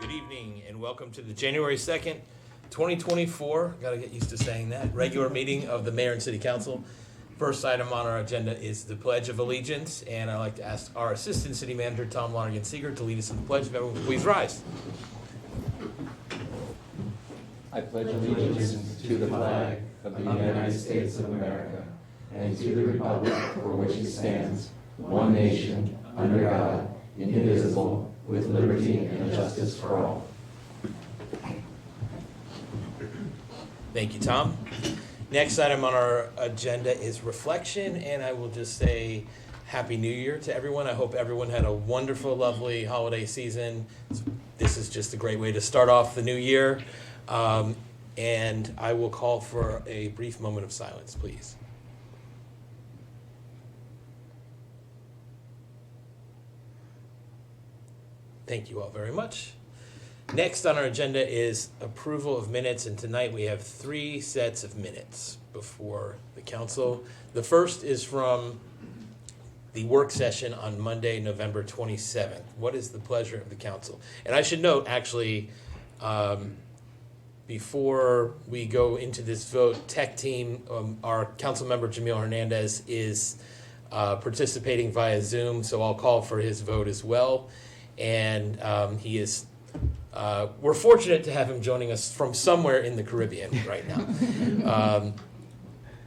Good evening and welcome to the January 2nd, 2024, got to get used to saying that, regular meeting of the Mayor and City Council. First item on our agenda is the Pledge of Allegiance, and I'd like to ask our Assistant City Manager, Tom Lonergan-Seeger, to lead us in the pledge. If everyone would please rise. I pledge allegiance to the flag of the United States of America and to the republic for which it stands, one nation, under God, indivisible, with liberty and justice for all. Thank you, Tom. Next item on our agenda is reflection, and I will just say Happy New Year to everyone. I hope everyone had a wonderful, lovely holiday season. This is just a great way to start off the new year. And I will call for a brief moment of silence, please. Thank you all very much. Next on our agenda is approval of minutes, and tonight we have 3 sets of minutes before the council. The first is from the work session on Monday, November 27th. What is the pleasure of the council? And I should note, actually, before we go into this vote, tech team, our council member Jamil Hernandez is participating via Zoom, so I'll call for his vote as well. And he is, we're fortunate to have him joining us from somewhere in the Caribbean right now,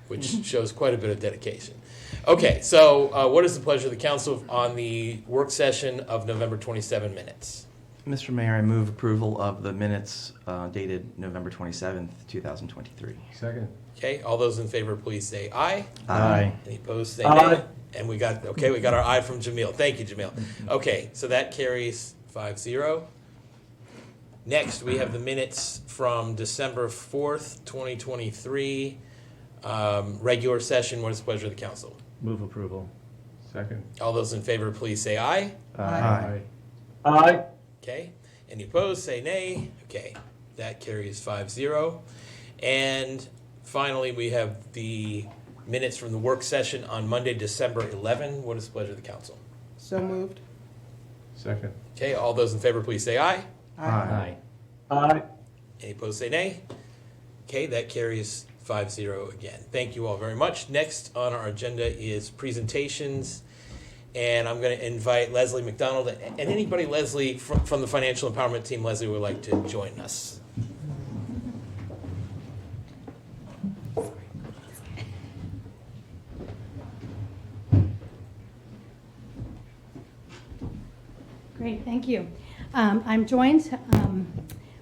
which shows quite a bit of dedication. Okay, so what is the pleasure of the council on the work session of November 27 minutes? Mr. Mayor, I move approval of the minutes dated November 27th, 2023. Second. Okay, all those in favor, please say aye. Aye. Any opposed, say nay. And we got our aye from Jamil. Thank you, Jamil. Okay, so that carries 5-0. Next, we have the minutes from December 4th, 2023, regular session. What is the pleasure of the council? Move approval. Second. All those in favor, please say aye. Aye. Aye. Okay. Any opposed, say nay. Okay, that carries 5-0. And finally, we have the minutes from the work session on Monday, December 11. What is the pleasure of the council? So moved. Second. Okay, all those in favor, please say aye. Aye. Aye. Any opposed, say nay. Okay, that carries 5-0 again. Thank you all very much. Next on our agenda is presentations. And I'm going to invite Leslie McDonald and anybody, Leslie, from the Financial Empowerment Team, Leslie, would like to join us. Great, thank you. I'm joined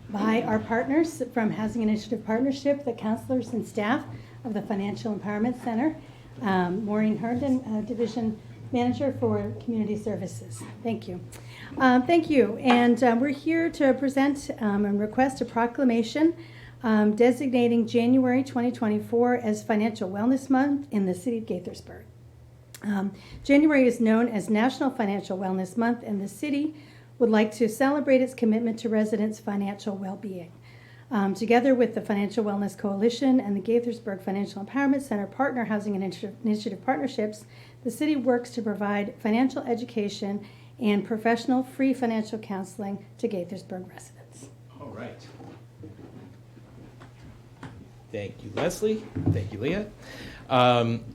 by our partners from Housing Initiative Partnership, the counselors and staff of the Financial Empowerment Center, Maureen Herndon, Division Manager for Community Services. Thank you. Thank you. And we're here to present and request a proclamation designating January 2024 as Financial Wellness Month in the city of Gaithersburg. January is known as National Financial Wellness Month, and the city would like to celebrate its commitment to residents' financial well-being. Together with the Financial Wellness Coalition and the Gaithersburg Financial Empowerment Center Partner Housing Initiative Partnerships, the city works to provide financial education and professional free financial counseling to Gaithersburg residents. All right. Thank you, Leslie. Thank you, Leah.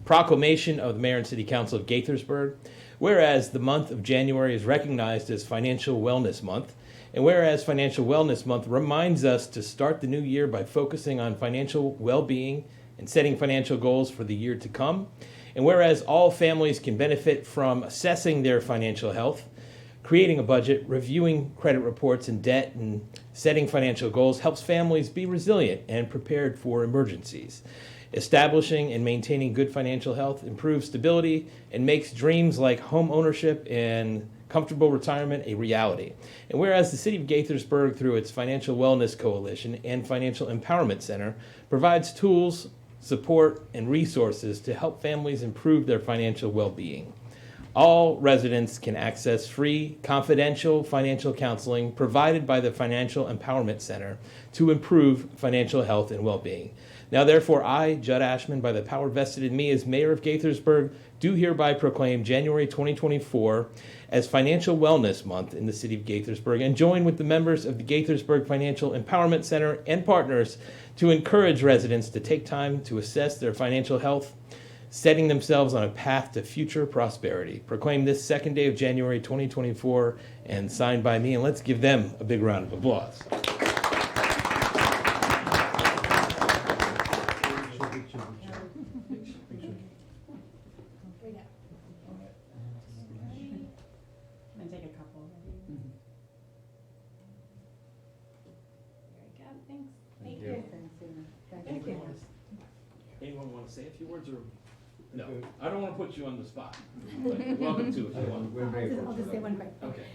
Proclamation of the Mayor and City Council of Gaithersburg. Whereas the month of January is recognized as Financial Wellness Month, and whereas Financial Wellness Month reminds us to start the new year by focusing on financial well-being and setting financial goals for the year to come, and whereas all families can benefit from assessing their financial health, creating a budget, reviewing credit reports and debt, and setting financial goals helps families be resilient and prepared for emergencies. Establishing and maintaining good financial health improves stability and makes dreams like home ownership and comfortable retirement a reality. And whereas the City of Gaithersburg, through its Financial Wellness Coalition and Financial Empowerment Center, provides tools, support, and resources to help families improve their financial well-being. All residents can access free, confidential financial counseling provided by the Financial Empowerment Center to improve financial health and well-being. Now, therefore, I, Judd Ashman, by the power vested in me as Mayor of Gaithersburg, do hereby proclaim January 2024 as Financial Wellness Month in the city of Gaithersburg and join with the members of the Gaithersburg Financial Empowerment Center and partners to encourage residents to take time to assess their financial health, setting themselves on a path to future prosperity. Proclaim this second day of January 2024 and signed by me, and let's give them a big round of applause. Take a couple. Thank you. Thank you. Anyone want to say a few words or? No, I don't want to put you on the spot. But you're welcome to if you want. I'll just say one quick. Okay.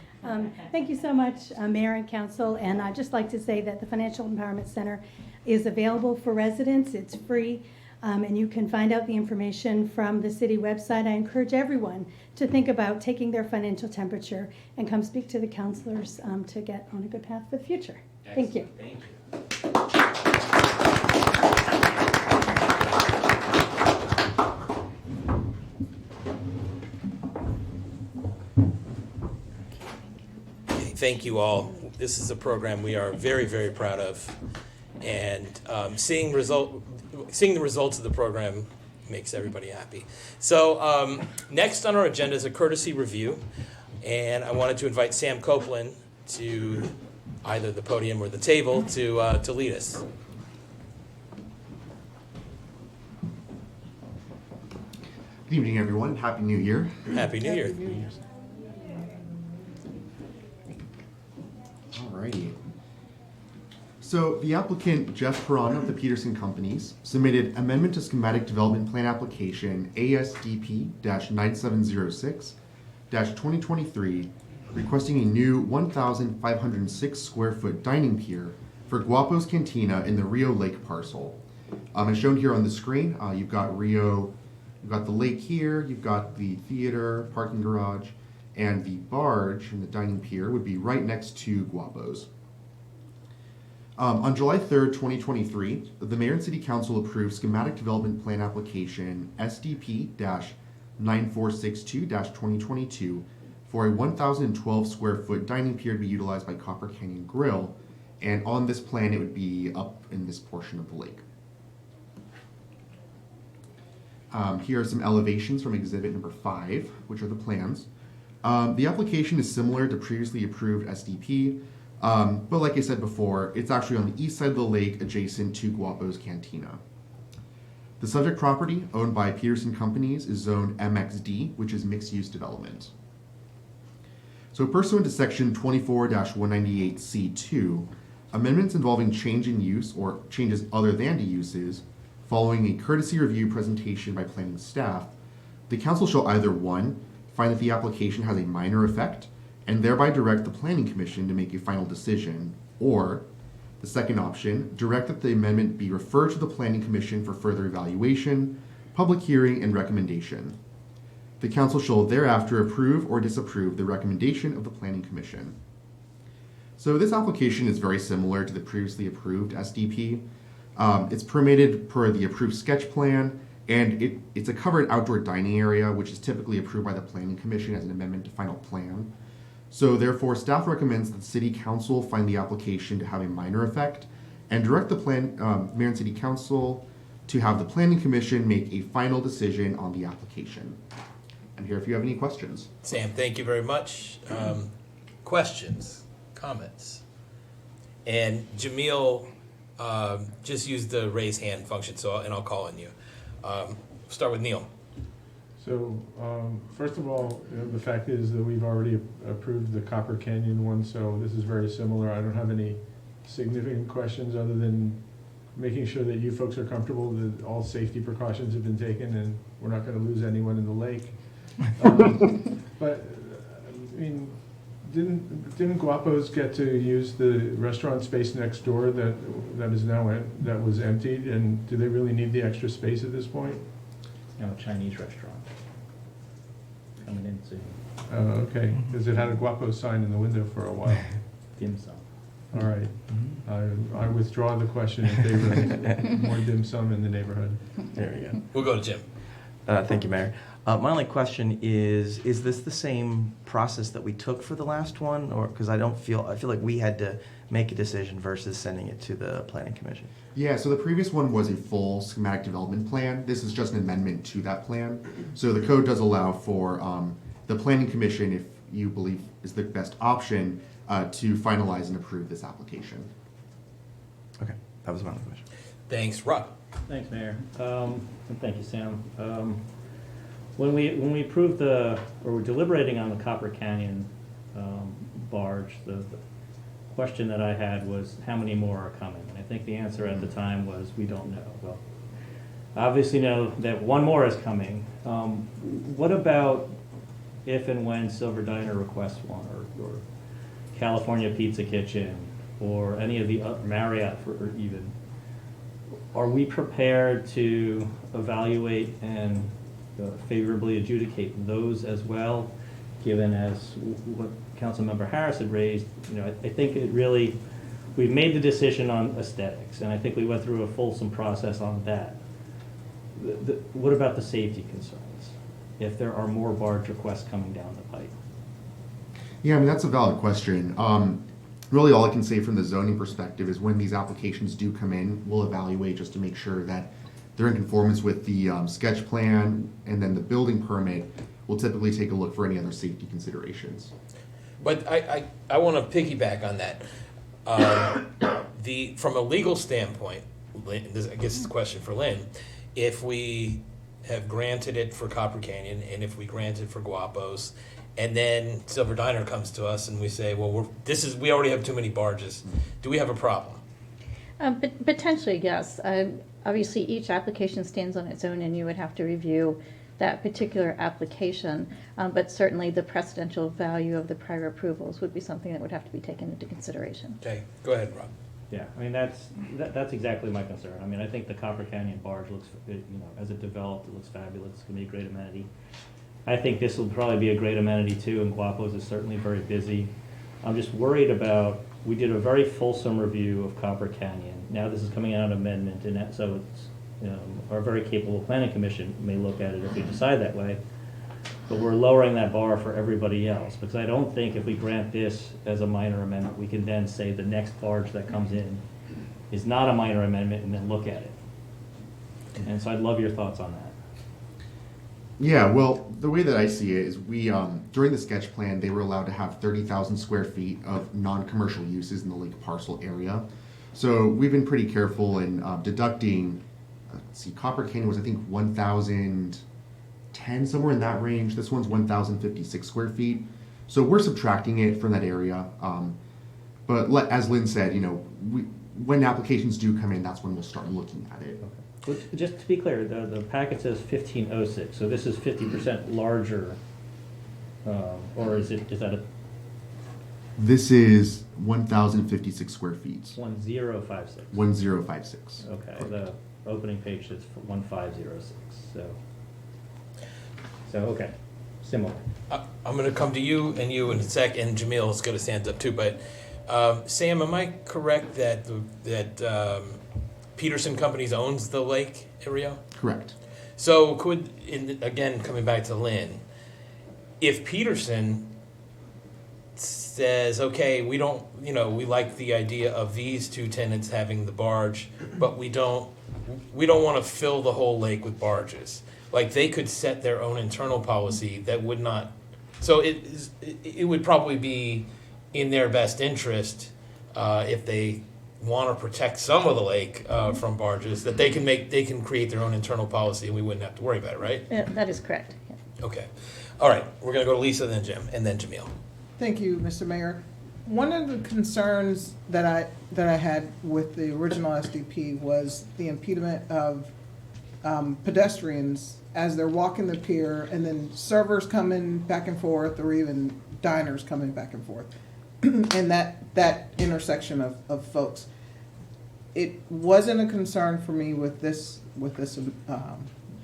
Thank you so much, Mayor and Council, and I'd just like to say that the Financial Empowerment Center is available for residents. It's free, and you can find out the information from the city website. I encourage everyone to think about taking their financial temperature and come speak to the counselors to get on a good path for the future. Thank you. Thank you. Thank you all. This is a program we are very, very proud of, and seeing the results of the program makes everybody happy. So next on our agenda is a courtesy review, and I wanted to invite Sam Copeland to either the podium or the table to lead us. Good evening, everyone. Happy New Year. Happy New Year. Alrighty. So the applicant, Jeff Perron of the Peterson Companies, submitted Amendment to Schematic Development Plan Application ASDP-9706-2023, requesting a new 1,506 square foot dining pier for Guapo's Cantina in the Rio Lake parcel. As shown here on the screen, you've got the lake here, you've got the theater, parking garage, and the barge and the dining pier would be right next to Guapo's. On July 3rd, 2023, the Mayor and City Council approved Schematic Development Plan Application SDP-9462-2022 for a 1,012 square foot dining pier to be utilized by Copper Canyon Grill, and on this plan it would be up in this portion of the lake. Here are some elevations from exhibit number 5, which are the plans. The application is similar to previously approved SDP, but like I said before, it's actually on the east side of the lake adjacent to Guapo's Cantina. The subject property, owned by Peterson Companies, is zoned MXD, which is mixed-use development. So pursuant to section 24-198C2, amendments involving change in use or changes other than to uses, following a courtesy review presentation by planning staff, the council shall either 1, find that the application has a minor effect, and thereby direct the Planning Commission to make a final decision, or, the second option, direct that the amendment be referred to the Planning Commission for further evaluation, public hearing, and recommendation. The council shall thereafter approve or disapprove the recommendation of the Planning Commission. So this application is very similar to the previously approved SDP. It's permitted per the approved sketch plan, and it's a covered outdoor dining area, which is typically approved by the Planning Commission as an amendment to final plan. So therefore, staff recommends that the City Council find the application to have a minor effect and direct the Mayor and City Council to have the Planning Commission make a final decision on the application. I'm here if you have any questions. Sam, thank you very much. Questions, comments? And Jamil just use the raise hand function, and I'll call on you. Start with Neil. So, first of all, the fact is that we've already approved the Copper Canyon one, so this is very similar. I don't have any significant questions other than making sure that you folks are comfortable that all safety precautions have been taken and we're not going to lose anyone in the lake. But, I mean, didn't Guapo's get to use the restaurant space next door that was emptied, and do they really need the extra space at this point? No, Chinese restaurant. Coming in soon. Oh, okay, because it had a Guapo's sign in the window for a while. Dim sum. All right, I withdraw the question in favor of more dim sum in the neighborhood. There we go. We'll go to Jim. Thank you, Mayor. My only question is this the same process that we took for the last one? Or, because I feel like we had to make a decision versus sending it to the planning commission. Yeah, so the previous one was a full schematic development plan. This is just an amendment to that plan. So the code does allow for the planning commission, if you believe is the best option, to finalize and approve this application. Okay, that was my only question. Thanks, Rob. Thanks, Mayor. And thank you, Sam. When we approved or were deliberating on the Copper Canyon barge, the question that I had was how many more are coming? And I think the answer at the time was we don't know. Well, obviously know that one more is coming. What about if and when Silver Diner requests one, or California Pizza Kitchen, or any of the Marriott, or even? Are we prepared to evaluate and favorably adjudicate those as well, given as what Councilmember Harris had raised? I think we've made the decision on aesthetics, and I think we went through a fulsome process on that. What about the safety concerns, if there are more barge requests coming down the pipe? Yeah, I mean, that's a valid question. Really, all I can say from the zoning perspective is when these applications do come in, we'll evaluate just to make sure that they're in conformance with the sketch plan, and then the building permit will typically take a look for any other safety considerations. But I want to piggyback on that. From a legal standpoint, Lynn, I guess it's a question for Lynn, if we have granted it for Copper Canyon and if we grant it for Guapos, and then Silver Diner comes to us and we say, well, we already have too many barges. Do we have a problem? Potentially, yes. Obviously, each application stands on its own, and you would have to review that particular application. But certainly, the precedential value of the prior approvals would be something that would have to be taken into consideration. Okay, go ahead, Rob. Yeah, I mean, that's exactly my concern. I mean, I think the Copper Canyon barge looks, as it developed, it looks fabulous. It's going to be a great amenity. I think this will probably be a great amenity too, and Guapos is certainly very busy. I'm just worried about, we did a very fulsome review of Copper Canyon. Now this is coming out of amendment, and so it's, our very capable planning commission may look at it if we decide that way. But we're lowering that bar for everybody else, because I don't think if we grant this as a minor amendment, we can then say the next barge that comes in is not a minor amendment and then look at it. And so I'd love your thoughts on that. Yeah, well, the way that I see it is we, during the sketch plan, they were allowed to have 30,000 square feet of non-commercial uses in the Lake Parcel area. So we've been pretty careful in deducting, Copper Canyon was, I think, 1,010, somewhere in that range. This one's 1,056 square feet. So we're subtracting it from that area. But as Lynn said, when applications do come in, that's when we'll start looking at it. Okay. Just to be clear, the packet says 1506, so this is 50% larger, or is that a This is 1,056 square feet. 1056? 1056. Okay, the opening page says 1506, so okay, similar. I'm going to come to you in a sec, and Jamil's going to stand up too. But Sam, am I correct that Peterson Companies owns the lake area? Correct. So again, coming back to Lynn, if Peterson says, okay, we don't, we like the idea of these two tenants having the barge, but we don't want to fill the whole lake with barges. Like, they could set their own internal policy that would not, so it would probably be in their best interest if they want to protect some of the lake from barges, that they can create their own internal policy, and we wouldn't have to worry about it, right? That is correct. Yeah. Okay. All right. We're going to go to Lisa, then Jim, and then Jamil. Thank you, Mr. Mayor. One of the concerns that I had with the original SDP was the impediment of pedestrians as they're walking the pier, and then servers coming back and forth, or even diners coming back and forth, and that intersection of folks. It wasn't a concern for me with this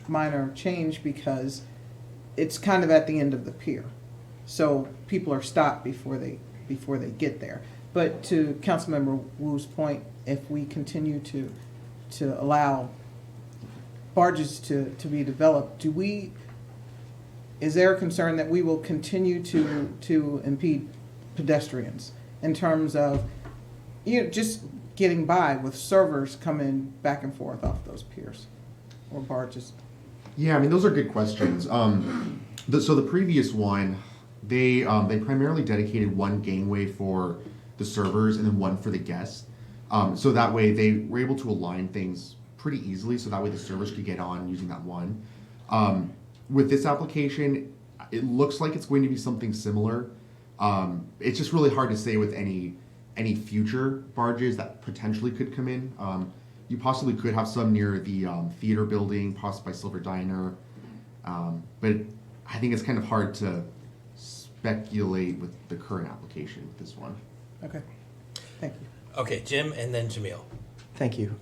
minor change, because it's kind of at the end of the pier, so people are stopped before they get there. But to Councilmember Wu's point, if we continue to allow barges to be developed, do we is there a concern that we will continue to impede pedestrians in terms of, just getting by with servers coming back and forth off those piers or barges? Yeah, I mean, those are good questions. So the previous one, they primarily dedicated one gangway for the servers and then one for the guests. So that way they were able to align things pretty easily, so that way the servers could get on using that one. With this application, it looks like it's going to be something similar. It's just really hard to say with any future barges that potentially could come in. You possibly could have some near the theater building, possibly by Silver Diner, but I think it's kind of hard to speculate with the current application with this one. Okay, thank you. Okay, Jim, and then Jamil. Thank you.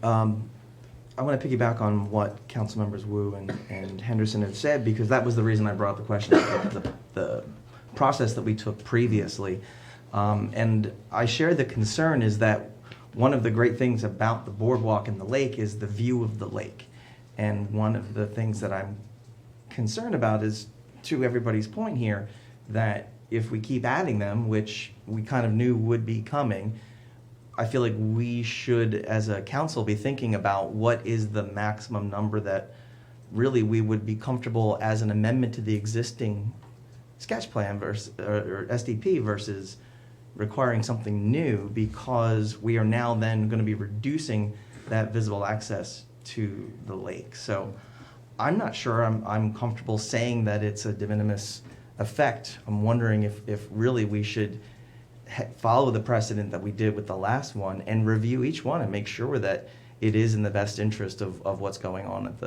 I want to piggyback on what council members Wu and Henderson have said, because that was the reason I brought the question up, the process that we took previously. And I share the concern is that one of the great things about the boardwalk and the lake is the view of the lake. And one of the things that I'm concerned about is, to everybody's point here, that if we keep adding them, which we kind of knew would be coming, I feel like we should, as a council, be thinking about what is the maximum number that really we would be comfortable as an amendment to the existing sketch plan versus, or SDP versus requiring something new, because we are now then going to be reducing that visible access to the lake. So I'm not sure I'm comfortable saying that it's a de minimis effect. I'm wondering if really we should follow the precedent that we did with the last one and review each one and make sure that it is in the best interest of what's going on at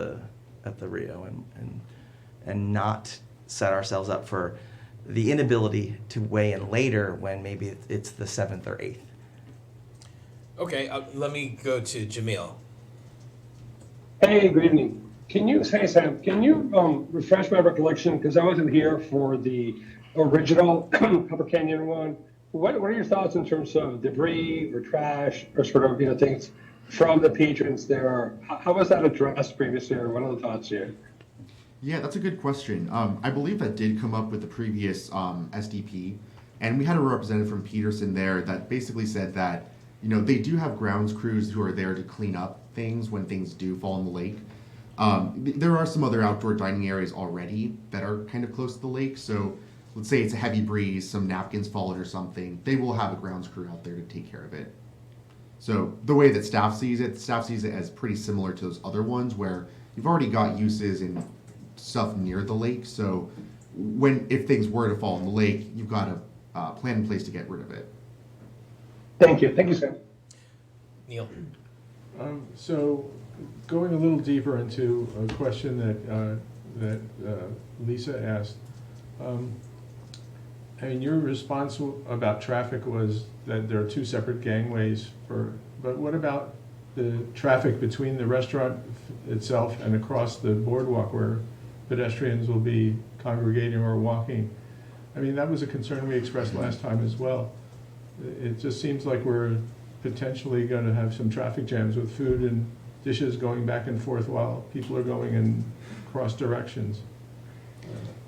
the Rio, and not set ourselves up for the inability to weigh in later when maybe it's the 7th or 8th. Okay, let me go to Jamil. Hey, good evening. Hey Sam, can you refresh my recollection, because I wasn't here for the original Copper Canyon one. What are your thoughts in terms of debris or trash or sort of, things from the patrons there? How was that addressed previously, or what are the thoughts here? Yeah, that's a good question. I believe that did come up with the previous SDP, and we had a representative from Peterson there that basically said that, they do have grounds crews who are there to clean up things when things do fall in the lake. There are some other outdoor dining areas already that are kind of close to the lake, so let's say it's a heavy breeze, some napkins fallen or something, they will have a grounds crew out there to take care of it. So the way that staff sees it as pretty similar to those other ones where you've already got uses and stuff near the lake, so if things were to fall in the lake, you've got a plan in place to get rid of it. Thank you, Sam. Neil. So going a little deeper into a question that Lisa asked, your response about traffic was that there are 2 separate gangways but what about the traffic between the restaurant itself and across the boardwalk where pedestrians will be congregating or walking? That was a concern we expressed last time as well. It just seems like we're potentially going to have some traffic jams with food and dishes going back and forth while people are going in cross directions.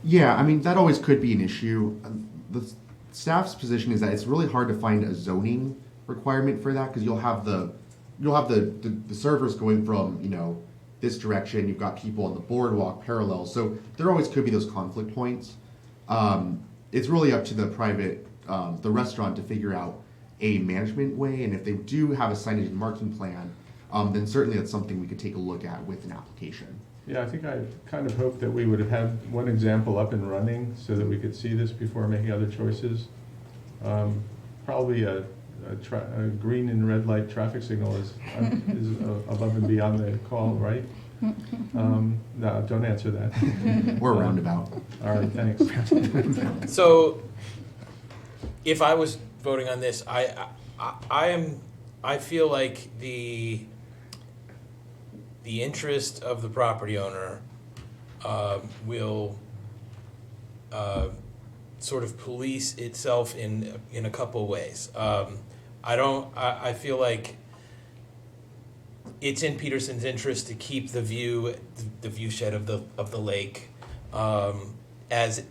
Yeah, that always could be an issue. The staff's position is that it's really hard to find a zoning requirement for that, because you'll have the servers going from this direction. You've got people on the boardwalk parallel, so there always could be those conflict points. It's really up to the restaurant to figure out a management way, and if they do have a signage and marking plan, then certainly that's something we could take a look at with an application. Yeah, I think I kind of hoped that we would have had one example up and running so that we could see this before making other choices. Probably a green and red light traffic signal is above and beyond the call, right? No, don't answer that. Or roundabout. All right, thanks. So, if I was voting on this, I feel like the interest of the property owner will sort of police itself in a couple of ways. I feel like it's in Peterson's interest to keep the view shed of the lake as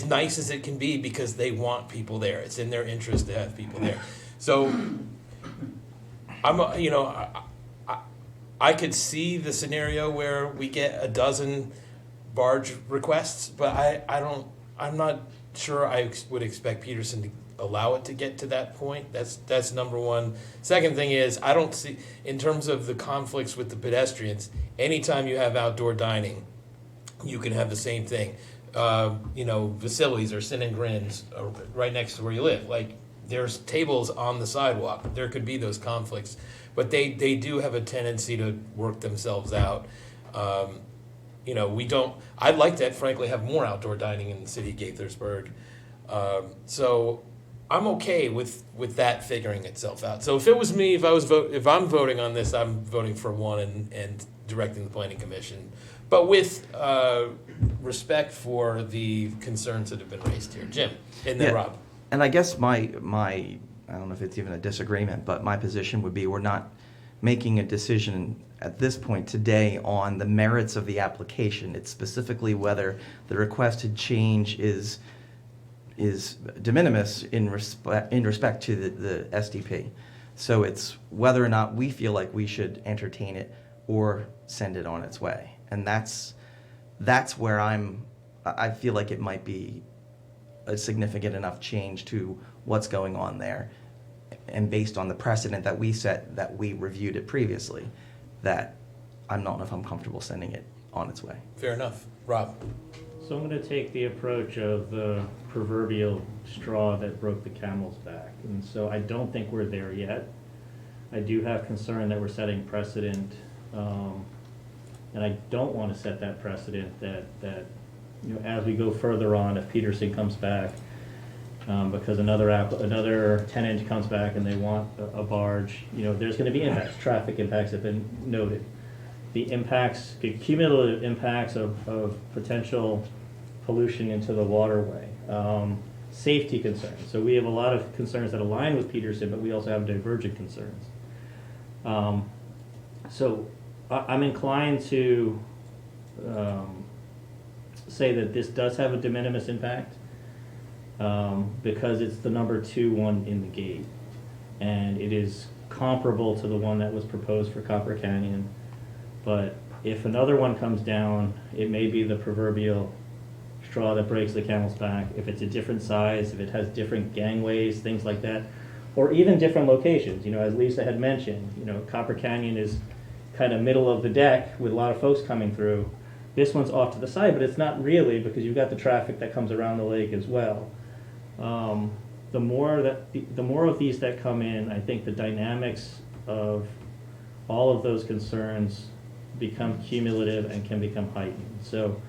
nice as it can be because they want people there. It's in their interest to have people there. So I could see the scenario where we get a dozen barge requests, but I'm not sure I would expect Peterson to allow it to get to that point. That's number one. Second thing is, I don't see, in terms of the conflicts with the pedestrians, anytime you have outdoor dining, you can have the same thing. Vasilis or Sin and Grins right next to where you live. Like, there's tables on the sidewalk. There could be those conflicts, but they do have a tendency to work themselves out. I'd like to, frankly, have more outdoor dining in the city of Gaithersburg. So I'm okay with that figuring itself out. So if it was me, if I'm voting on this, I'm voting for one and directing the planning commission, but with respect for the concerns that have been raised here. Jim, and then Rob. And I guess my I don't know if it's even a disagreement, but my position would be we're not making a decision at this point today on the merits of the application. It's specifically whether the requested change is de minimis in respect to the SDP. So it's whether or not we feel like we should entertain it or send it on its way. And that's where I feel like it might be a significant enough change to what's going on there, and based on the precedent that we set, that we reviewed it previously, that I don't know if I'm comfortable sending it on its way. Fair enough. Rob. So I'm going to take the approach of the proverbial straw that broke the camel's back. And so I don't think we're there yet. I do have concern that we're setting precedent, and I don't want to set that precedent that as we go further on, if Peterson comes back, because another tenant comes back and they want a barge, there's going to be impacts. Traffic impacts have been noted. The cumulative impacts of potential pollution into the waterway, safety concerns. So we have a lot of concerns that align with Peterson, but we also have divergent concerns. So I'm inclined to say that this does have a de minimis impact because it's the number 2 one in the gate, and it is comparable to the one that was proposed for Copper Canyon. But if another one comes down, it may be the proverbial straw that breaks the camel's back. If it's a different size, if it has different gangways, things like that, or even different locations. As Lisa had mentioned, Copper Canyon is kind of middle of the deck with a lot of folks coming through. This one's off to the side, but it's not really, because you've got the traffic that comes around the lake as well. The more of these that come in, I think the dynamics of all of those concerns become cumulative and can become heightened. So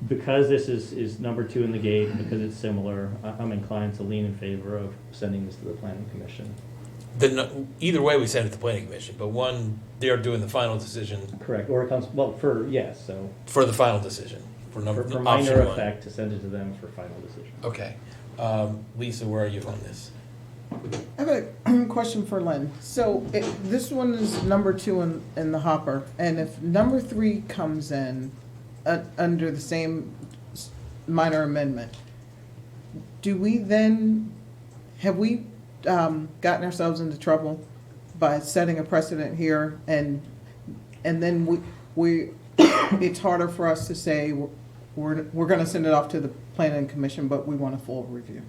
because this is number 2 in the gate, because it's similar, I'm inclined to lean in favor of sending this to the Planning Commission. Either way, we send it to the Planning Commission, but one, they're doing the final decision. Correct, or it comes, so. For the final decision, for minor option 1. effect, to send it to them for final decision. Okay. Lisa, where are you on this? I have a question for Lynn. So this one is number 2 in the hopper, and if number 3 comes in under the same minor amendment, have we gotten ourselves into trouble by setting a precedent here, and then we it's harder for us to say we're going to send it off to the Planning Commission, but we want a full review?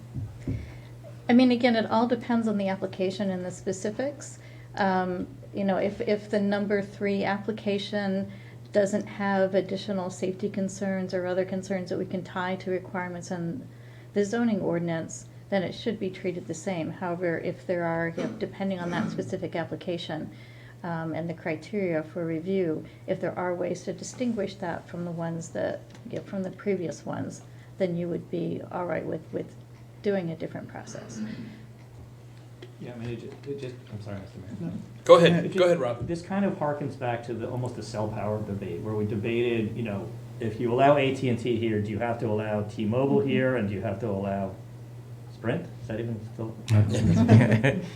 I mean, again, it all depends on the application and the specifics. If the number 3 application doesn't have additional safety concerns or other concerns that we can tie to requirements in the zoning ordinance, then it should be treated the same. However, if there are, depending on that specific application and the criteria for review, if there are ways to distinguish that from the ones that, from the previous ones, then you would be all right with doing a different process. Yeah, I mean, it just I'm sorry, Mr. Mayor. Go ahead, Rob. This kind of harkens back to almost the cell power debate, where we debated, if you allow AT&T here, do you have to allow T-Mobile here, and do you have to allow Sprint? Is that even still?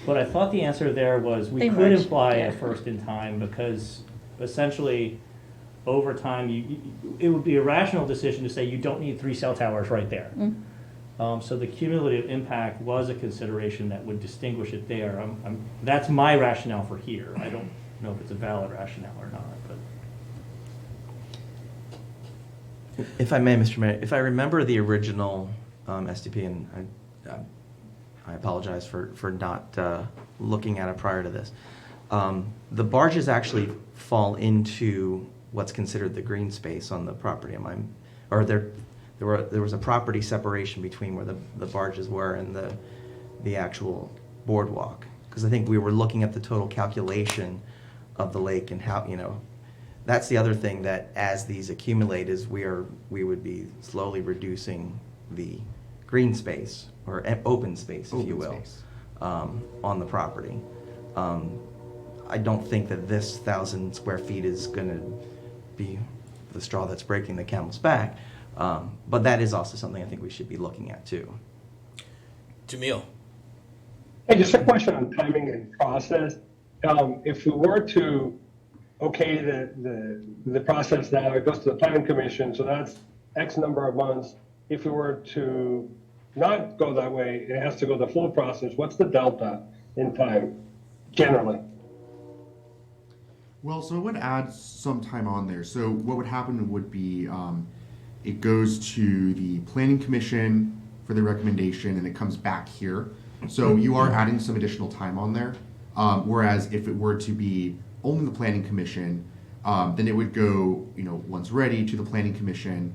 But I thought the answer there was we could imply a first in time, because essentially over time, it would be a rational decision to say you don't need 3 cell towers right there. So the cumulative impact was a consideration that would distinguish it there. That's my rationale for here. I don't know if it's a valid rationale or not, but. If I may, Mr. Mayor, if I remember the original SDP, and I apologize for not looking at it prior to this, the barges actually fall into what's considered the green space on the property. There was a property separation between where the barges were and the actual boardwalk. Because I think we were looking at the total calculation of the lake and how, that's the other thing, that as these accumulate is we would be slowly reducing the green space or open space, if you will, on the property. I don't think that this 1,000 square feet is going to be the straw that's breaking the camel's back. But that is also something I think we should be looking at too. Jamil. Hey, just a question on timing and process. If we were to okay the process now, it goes to the planning commission, so that's X number of months. If we were to not go that way, it has to go the full process. What's the delta in time, generally? Well, so it would add some time on there. So what would happen would be it goes to the planning commission for the recommendation and it comes back here. So you are adding some additional time on there. Whereas if it were to be only the planning commission, then it would go, once ready, to the planning commission,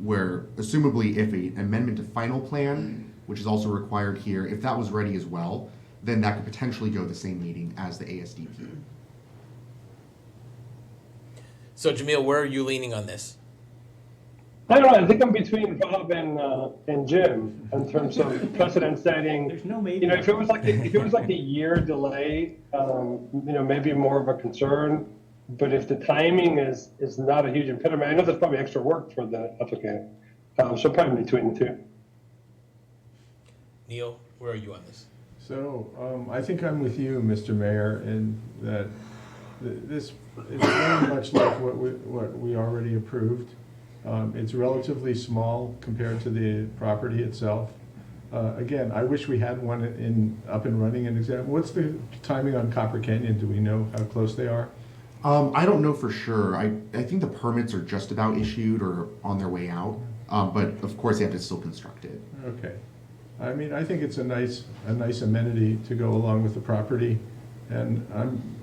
where assumably if an amendment to final plan, which is also required here, if that was ready as well, then that could potentially go the same meeting as the ASDP. So Jamil, where are you leaning on this? I don't know. I think I'm between Bob and Jim in terms of precedent setting. There's no maybe. If it was like a year delay, maybe more of a concern. But if the timing is not a huge impediment, I know there's probably extra work for the applicant. So probably between the two. Neil, where are you on this? So I think I'm with you, Mr. Mayor, in that this is very much like what we already approved. It's relatively small compared to the property itself. Again, I wish we had one up and running. An example. What's the timing on Copper Canyon? Do we know how close they are? I don't know for sure. I think the permits are just about issued or on their way out. But of course, they have to still construct it. Okay. I mean, I think it's a nice amenity to go along with the property, and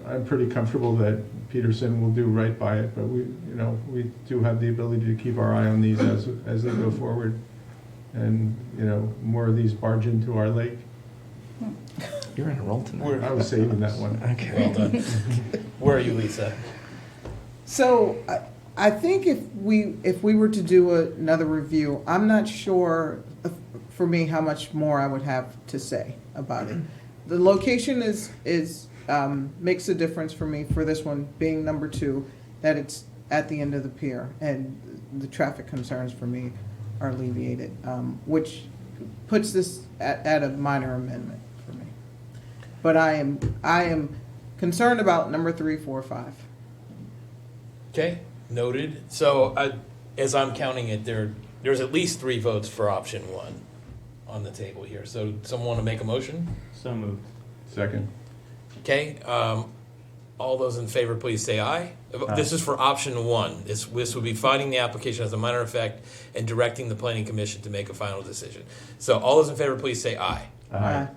I'm pretty comfortable that Peterson will do right by it. But we do have the ability to keep our eye on these as they go forward, and more of these barge into our lake. You're in a roll tonight. I was saving that one. Okay. Well done. Where are you, Lisa? So I think if we were to do another review, I'm not sure for me how much more I would have to say about it. The location is makes a difference for me for this one being number 2, that it's at the end of the pier, and the traffic concerns for me are alleviated, which puts this at a minor amendment for me. But I am concerned about number 3, 4, 5. Okay, noted. So as I'm counting it, there's at least 3 votes for option 1 on the table here. So someone want to make a motion? So moved. Second. Okay, all those in favor, please say aye. This is for option 1. This would be finding the application as a minor effect and directing the planning commission to make a final decision. So all those in favor, please say aye. Aye.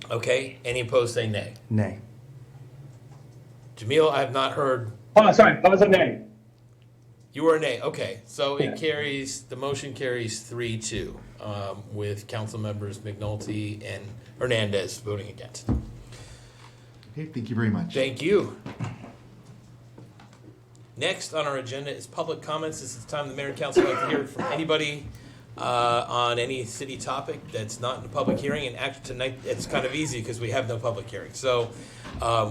Okay, any opposed, say nay. Nay. Jamil, I have not heard. Oh, sorry, I was a nay. You were a nay. Okay, so Yeah. the motion carries 3-2 with council members McNulty and Hernandez voting against. Okay, thank you very much. Thank you. Next on our agenda is public comments. This is the time the mayor and council would like to hear from anybody on any city topic that's not in a public hearing. And actually tonight it's kind of easy because we have no public hearing. So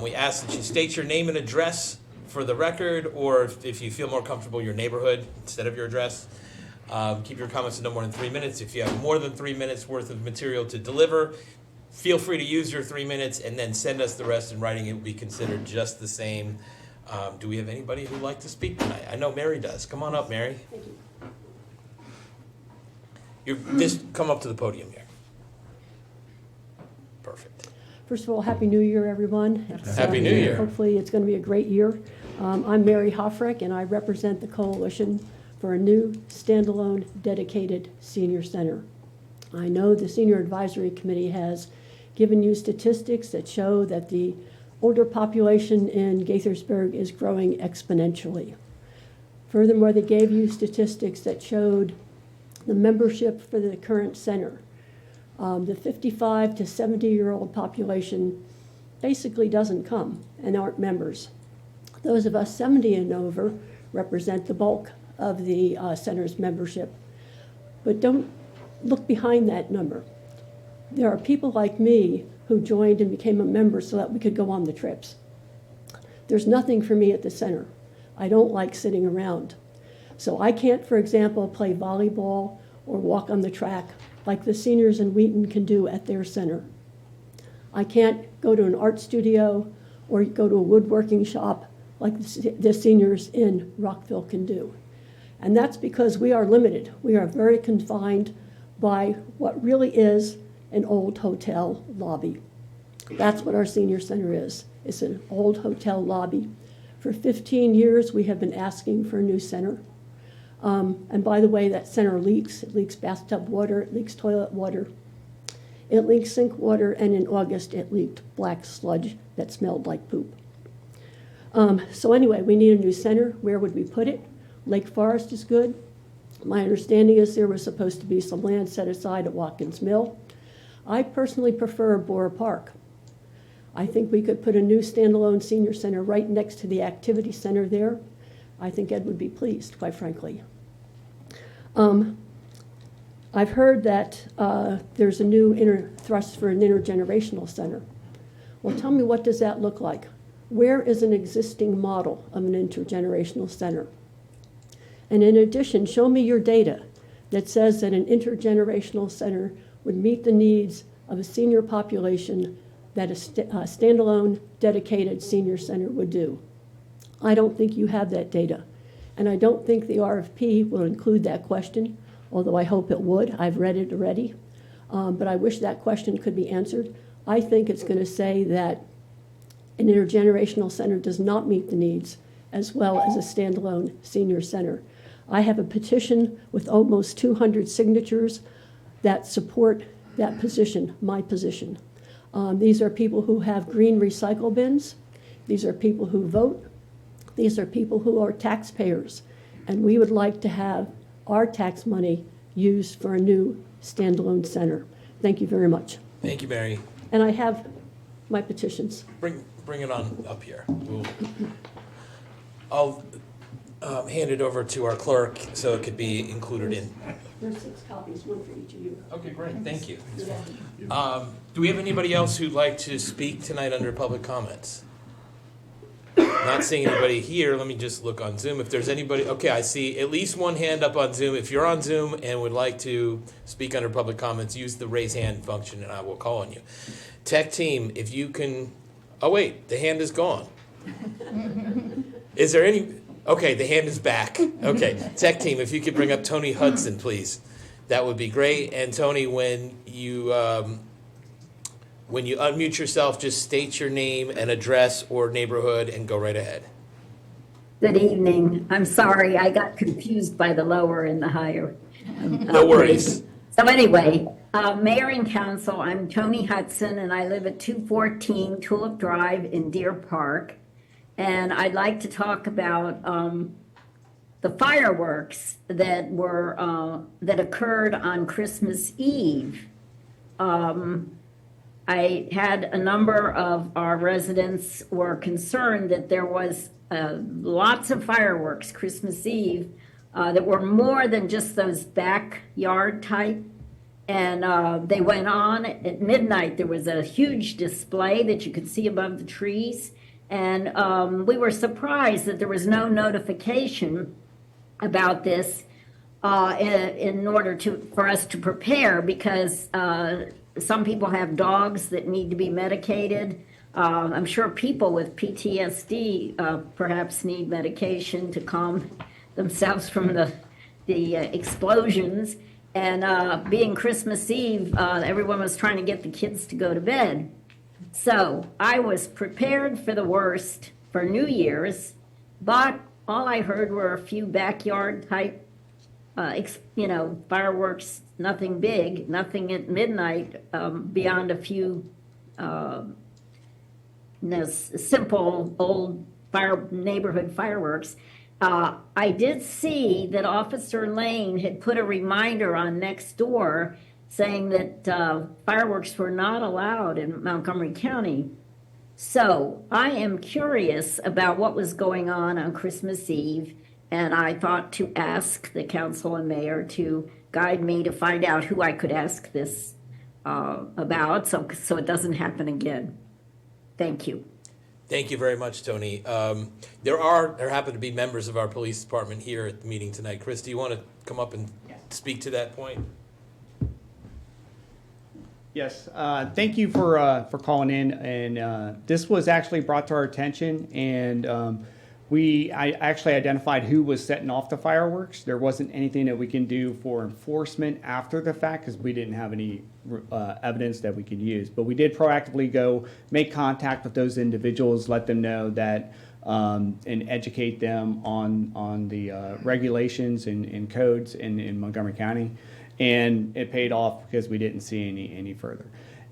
we ask that you state your name and address for the record, or if you feel more comfortable, your neighborhood instead of your address. Keep your comments to no more than 3 minutes. If you have more than 3 minutes worth of material to deliver, feel free to use your 3 minutes and then send us the rest in writing. It will be considered just the same Do we have anybody who'd like to speak tonight? I know Mary does. Come on up, Mary. Just come up to the podium here. Perfect. First of all, Happy New Year, everyone. Happy New Year. Hopefully, it's going to be a great year. I'm Mary Hoffreck, and I represent the Coalition for a new standalone dedicated senior center. I know the Senior Advisory Committee has given you statistics that show that the older population in Gaithersburg is growing exponentially. Furthermore, they gave you statistics that showed the membership for the current center. The 55 to 70-year-old population basically doesn't come and aren't members. Those of us 70 and over represent the bulk of the center's membership. But don't look behind that number. There are people like me who joined and became a member so that we could go on the trips. There's nothing for me at the center. I don't like sitting around. So I can't, for example, play volleyball or walk on the track like the seniors in Wheaton can do at their center. I can't go to an art studio or go to a woodworking shop like the seniors in Rockville can do. And that's because we are limited. We are very confined by what really is an old hotel lobby. That's what our senior center is. It's an old hotel lobby. For 15 years, we have been asking for a new center. And by the way, that center leaks. It leaks bathtub water, it leaks toilet water, it leaks sink water, and in August it leaked black sludge that smelled like poop. So anyway, we need a new center. Where would we put it? Lake Forest is good. My understanding is there was supposed to be some land set aside at Watkins Mill. I personally prefer Borough Park. I think we could put a new standalone senior center right next to the activity center there. I think Ed would be pleased, quite frankly. I've heard that there's a new thrust for an intergenerational center. Well, tell me, what does that look like? Where is an existing model of an intergenerational center? And in addition, show me your data that says that an intergenerational center would meet the needs of a senior population that a standalone, dedicated senior center would do. I don't think you have that data. And I don't think the RFP will include that question, although I hope it would. I've read it already. But I wish that question could be answered. I think it's going to say that an intergenerational center does not meet the needs as well as a standalone senior center. I have a petition with almost 200 signatures that support that position, my position. These are people who have green recycle bins. These are people who vote. These are people who are taxpayers. And we would like to have our tax money used for a new standalone center. Thank you very much. Thank you, Mary. And I have my petitions. Bring it on up here. I'll hand it over to our clerk so it could be included in. There's 6 copies, one for each of you. Okay, great. Thank you. Do we have anybody else who'd like to speak tonight under public comments? Not seeing anybody here. Let me just look on Zoom. If there's anybody, okay, I see at least one hand up on Zoom. If you're on Zoom and would like to speak under public comments, use the raise hand function and I will call on you. Tech team, if you can, oh wait, the hand is gone. Is there any, okay, the hand is back. Okay, tech team, if you could bring up Tony Hudson, please. That would be great. And Tony, when you unmute yourself, just state your name and address or neighborhood and go right ahead. Good evening. I'm sorry, I got confused by the lower and the higher. No worries. So anyway, Mayor and Council, I'm Tony Hudson, and I live at 214 Tulip Drive in Deer Park. And I'd like to talk about the fireworks that that occurred on Christmas Eve. I had a number of our residents were concerned that there was lots of fireworks Christmas Eve that were more than just those backyard type. And they went on at midnight. There was a huge display that you could see above the trees. And we were surprised that there was no notification about this in order for us to prepare, because some people have dogs that need to be medicated. I'm sure people with PTSD perhaps need medication to calm themselves from the explosions. And being Christmas Eve, everyone was trying to get the kids to go to bed. So I was prepared for the worst for New Year's, but all I heard were a few backyard type, fireworks, nothing big, nothing at midnight, beyond a few simple old neighborhood fireworks. I did see that Officer Lane had put a reminder on next door saying that fireworks were not allowed in Montgomery County. So I am curious about what was going on Christmas Eve, and I thought to ask the council and mayor to guide me to find out who I could ask this about, so it doesn't happen again. Thank you. Thank you very much, Tony. There happen to be members of our police department here at the meeting tonight. Chris, do you want to come up and speak to that point? Yes, thank you for calling in, and this was actually brought to our attention, and I actually identified who was setting off the fireworks. There wasn't anything that we can do for enforcement after the fact because we didn't have any evidence that we could use, but we did proactively go make contact with those individuals, let them know that, and educate them on the regulations and codes in Montgomery County. And it paid off because we didn't see any further.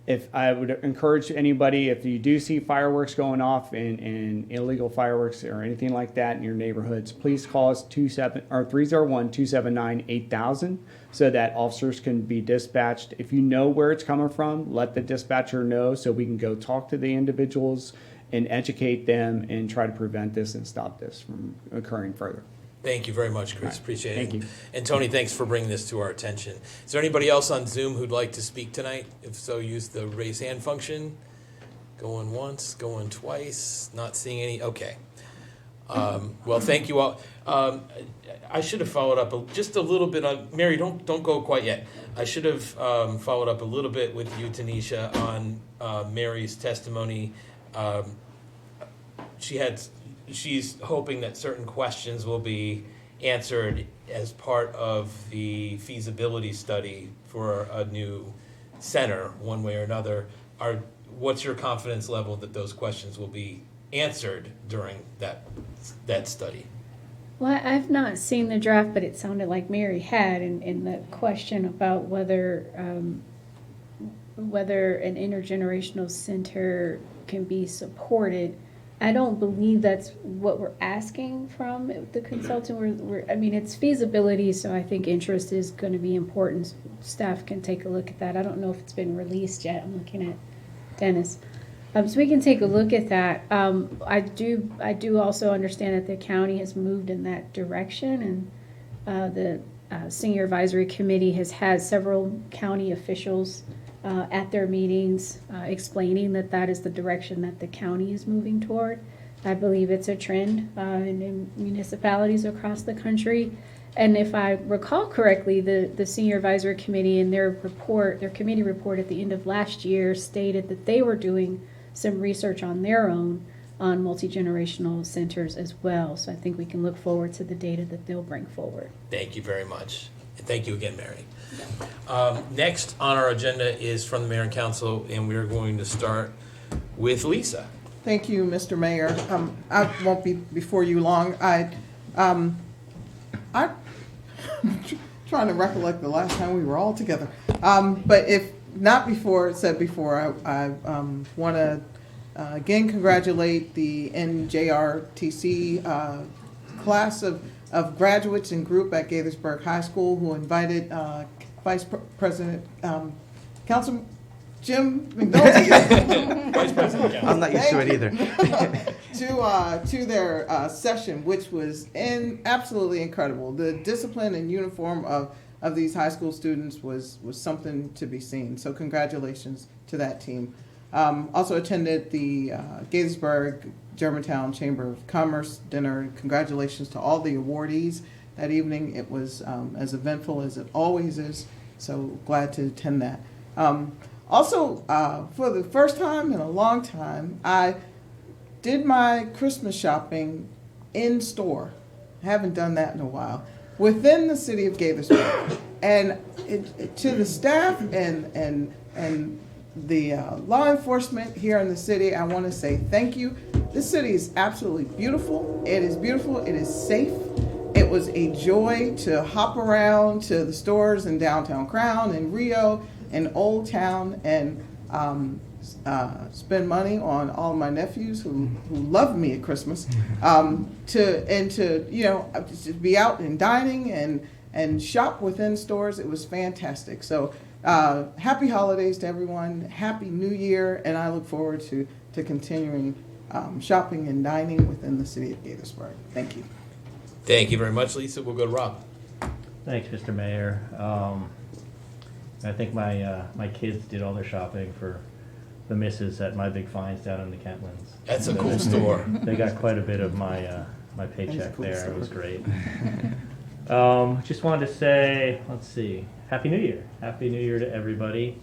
If I would encourage anybody, if you do see fireworks going off and illegal fireworks or anything like that in your neighborhoods, please call us 301-279-8000 so that officers can be dispatched. If you know where it's coming from, let the dispatcher know so we can go talk to the individuals and educate them and try to prevent this and stop this from occurring further. Thank you very much, Chris. Appreciate it. Thank you. And Tony, thanks for bringing this to our attention. Is there anybody else on Zoom who'd like to speak tonight? If so, use the raise hand function. Going once, going twice, not seeing any. Okay. Well, thank you all. I should have followed up just a little bit on, Mary, don't go quite yet. I should have followed up a little bit with you, Tanisha, on Mary's testimony. She's hoping that certain questions will be answered as part of the feasibility study for a new center, one way or another. What's your confidence level that those questions will be answered during that study? Well, I've not seen the draft, but it sounded like Mary had in the question about whether an intergenerational center can be supported. I don't believe that's what we're asking from the consultant. It's feasibility, so I think interest is going to be important. Staff can take a look at that. I don't know if it's been released yet. I'm looking at Dennis. So we can take a look at that. I do also understand that the county has moved in that direction, and the Senior Advisory Committee has had several county officials at their meetings explaining that is the direction that the county is moving toward. I believe it's a trend in municipalities across the country. And if I recall correctly, the Senior Advisory Committee in their committee report at the end of last year stated that they were doing some research on their own on multi-generational centers as well. So I think we can look forward to the data that they'll bring forward. Thank you very much. And thank you again, Mary. Next on our agenda is from the Mayor and Council, and we're going to start with Lisa. Thank you, Mr. Mayor. I won't be before you long. I'm trying to recollect the last time we were all together. But if not said before, I want to again congratulate the NJRTC class of graduates and group at Gaithersburg High School who invited Vice President Councilman Jim McNulty. Vice President. I'm not used to it either. to their session, which was absolutely incredible. The discipline and uniform of these high school students was something to be seen. So congratulations to that team. Also attended the Gaithersburg Germantown Chamber of Commerce dinner. Congratulations to all the awardees that evening. It was as eventful as it always is. So glad to attend that. Also, for the first time in a long time, I did my Christmas shopping in store. Haven't done that in a while. Within the city of Gaithersburg. And to the staff and the law enforcement here in the city, I want to say thank you. This city is absolutely beautiful. It is beautiful. It is safe. It was a joy to hop around to the stores in downtown Crown and Rio and Old Town and spend money on all my nephews who love me at Christmas. To be out and dining and shop within stores. It was fantastic. So happy holidays to everyone. Happy New Year, and I look forward to continuing shopping and dining within the city of Gaithersburg. Thank you. Thank you very much, Lisa. We'll go to Rob. Thanks, Mr. Mayor. I think my kids did all their shopping for the missus at My Big Finds down in the Kentlands. That's a cool store. They got quite a bit of my paycheck cool there. store. It was great. Just wanted to say, let's see, Happy New Year. Happy New Year to everybody.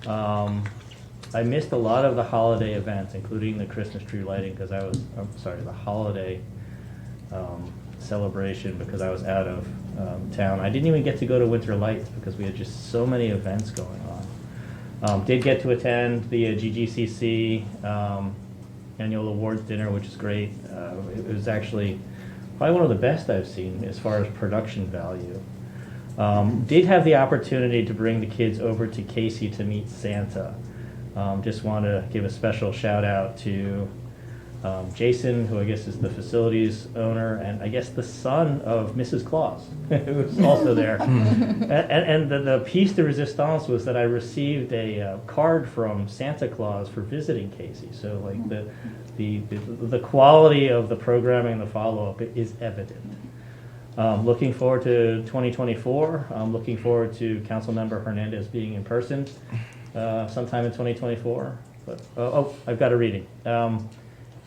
I missed a lot of the holiday events, including the Christmas tree lighting, because the holiday celebration, because I was out of town. I didn't even get to go to Winter Lights because we had just so many events going on. Did get to attend the GGCC annual awards dinner, which is great. It was actually probably one of the best I've seen as far as production value. Did have the opportunity to bring the kids over to Casey to meet Santa. Just want to give a special shout out to Jason, who I guess is the facilities owner, and I guess the son of Mrs. Claus, who was also there. And the piece de resistance was that I received a card from Santa Claus for visiting Casey. So like the quality of the programming and the follow-up is evident. Looking forward to 2024. I'm looking forward to Councilmember Hernandez being in person sometime in 2024. But I've got a reading.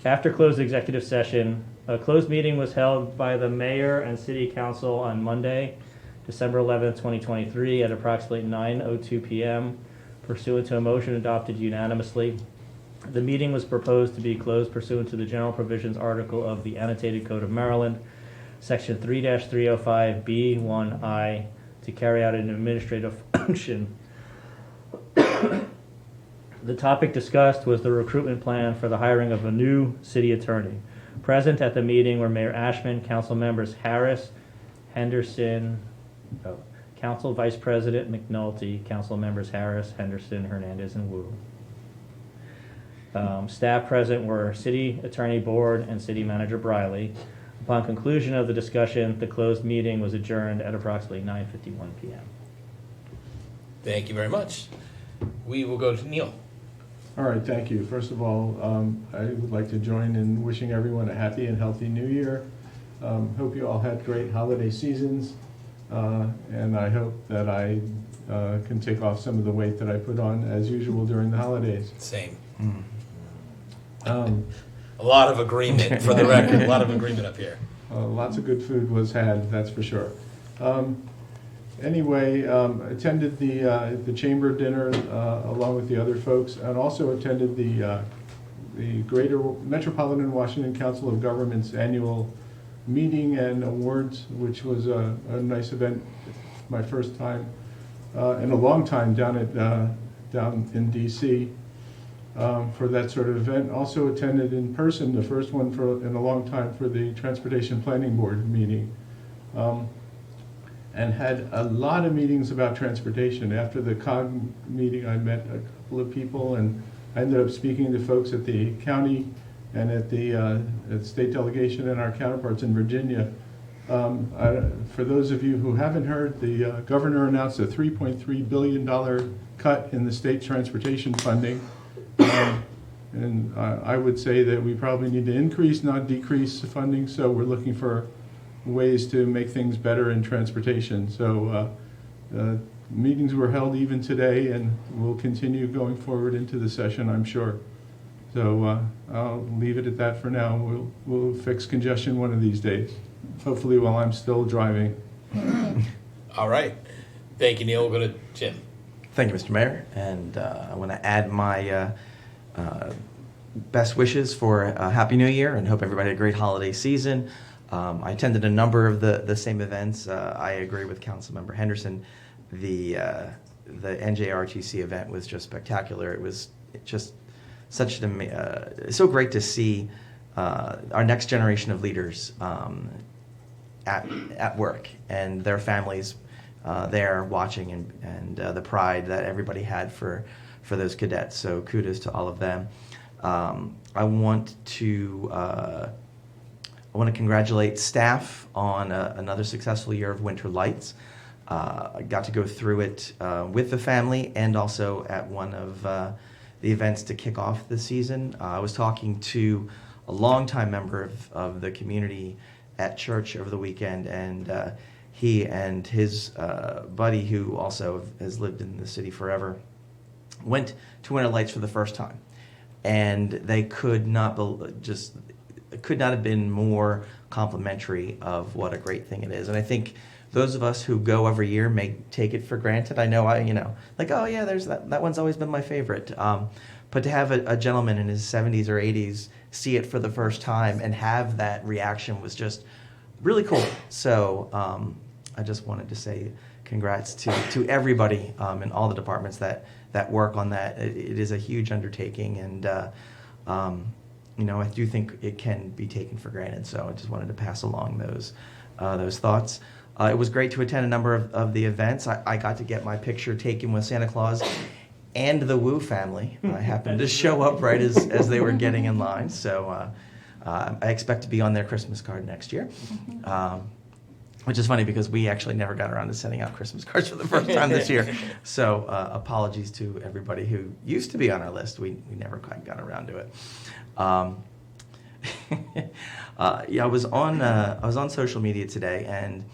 After closed executive session, a closed meeting was held by the mayor and city council on Monday, December 11th, 2023 at approximately 9:02 p.m. pursuant to a motion adopted unanimously. The meeting was proposed to be closed pursuant to the general provisions article of the Annotated Code of Maryland, Section 3-305B1I, to carry out an administrative function. The topic discussed was the recruitment plan for the hiring of a new city attorney. Present at the meeting were Mayor Ashman, council members Harris, Henderson, Council Vice President McNulty, council members Harris, Henderson, Hernandez, and Wu. Staff present were City Attorney Board and City Manager Briley. Upon conclusion of the discussion, the closed meeting was adjourned at approximately 9:51 p.m. Thank you very much. We will go to Neil. All right, thank you. First of all, I would like to join in wishing everyone a happy and healthy New Year. Hope you all had great holiday seasons, and I hope that I can take off some of the weight that I put on as usual during the holidays. Same. Um, A lot of agreement, for the record. A lot of agreement up here. Lots of good food was had, that's for sure. Anyway, attended the chamber dinner along with the other folks, and also attended the Greater Metropolitan Washington Council of Governments annual meeting and awards, which was a nice event. My first time in a long time down in DC for that sort of event. Also attended in person, the first one in a long time, for the Transportation Planning Board meeting. And had a lot of meetings about transportation. After the COG meeting, I met a couple of people, and I ended up speaking to folks at the county and at the state delegation and our counterparts in Virginia. For those of you who haven't heard, the governor announced a $3.3 billion cut in the state transportation funding. And I would say that we probably need to increase, not decrease funding, so we're looking for ways to make things better in transportation. So meetings were held even today, and will continue going forward into the session, I'm sure. So I'll leave it at that for now. We'll fix congestion one of these days, hopefully while I'm still driving. All right. Thank you, Neil. We'll go to Jim. Thank you, Mr. Mayor, and I want to add my best wishes for a Happy New Year and hope everybody had a great holiday season. I attended a number of the same events. I agree with Councilmember Henderson. The NJRTC event was just spectacular. It was just such so great to see our next generation of leaders at work and their families there watching, and the pride that everybody had for those cadets. So kudos to all of them. I want to congratulate staff on another successful year of Winter Lights. I got to go through it with the family and also at one of the events to kick off the season. I was talking to a longtime member of the community at church over the weekend, and he and his buddy, who also has lived in the city forever, went to Winter Lights for the first time, and they could not have been more complimentary of what a great thing it is. And I think those of us who go every year may take it for granted. I know like, oh yeah, there's that one's always been my favorite. But to have a gentleman in his 70s or 80s see it for the first time and have that reaction was just really cool. So I just wanted to say congrats to everybody in all the departments that work on that. It is a huge undertaking, and I do think it can be taken for granted. So I just wanted to pass along those thoughts. It was great to attend a number of the events. I got to get my picture taken with Santa Claus and the Wu family. I happened to show up right as they were getting in line. So I expect to be on their Christmas card next year. Which is funny because we actually never got around to sending out Christmas cards for the first time this year. So apologies to everybody who used to be on our list. We never quite got around to it. I was on social media today, and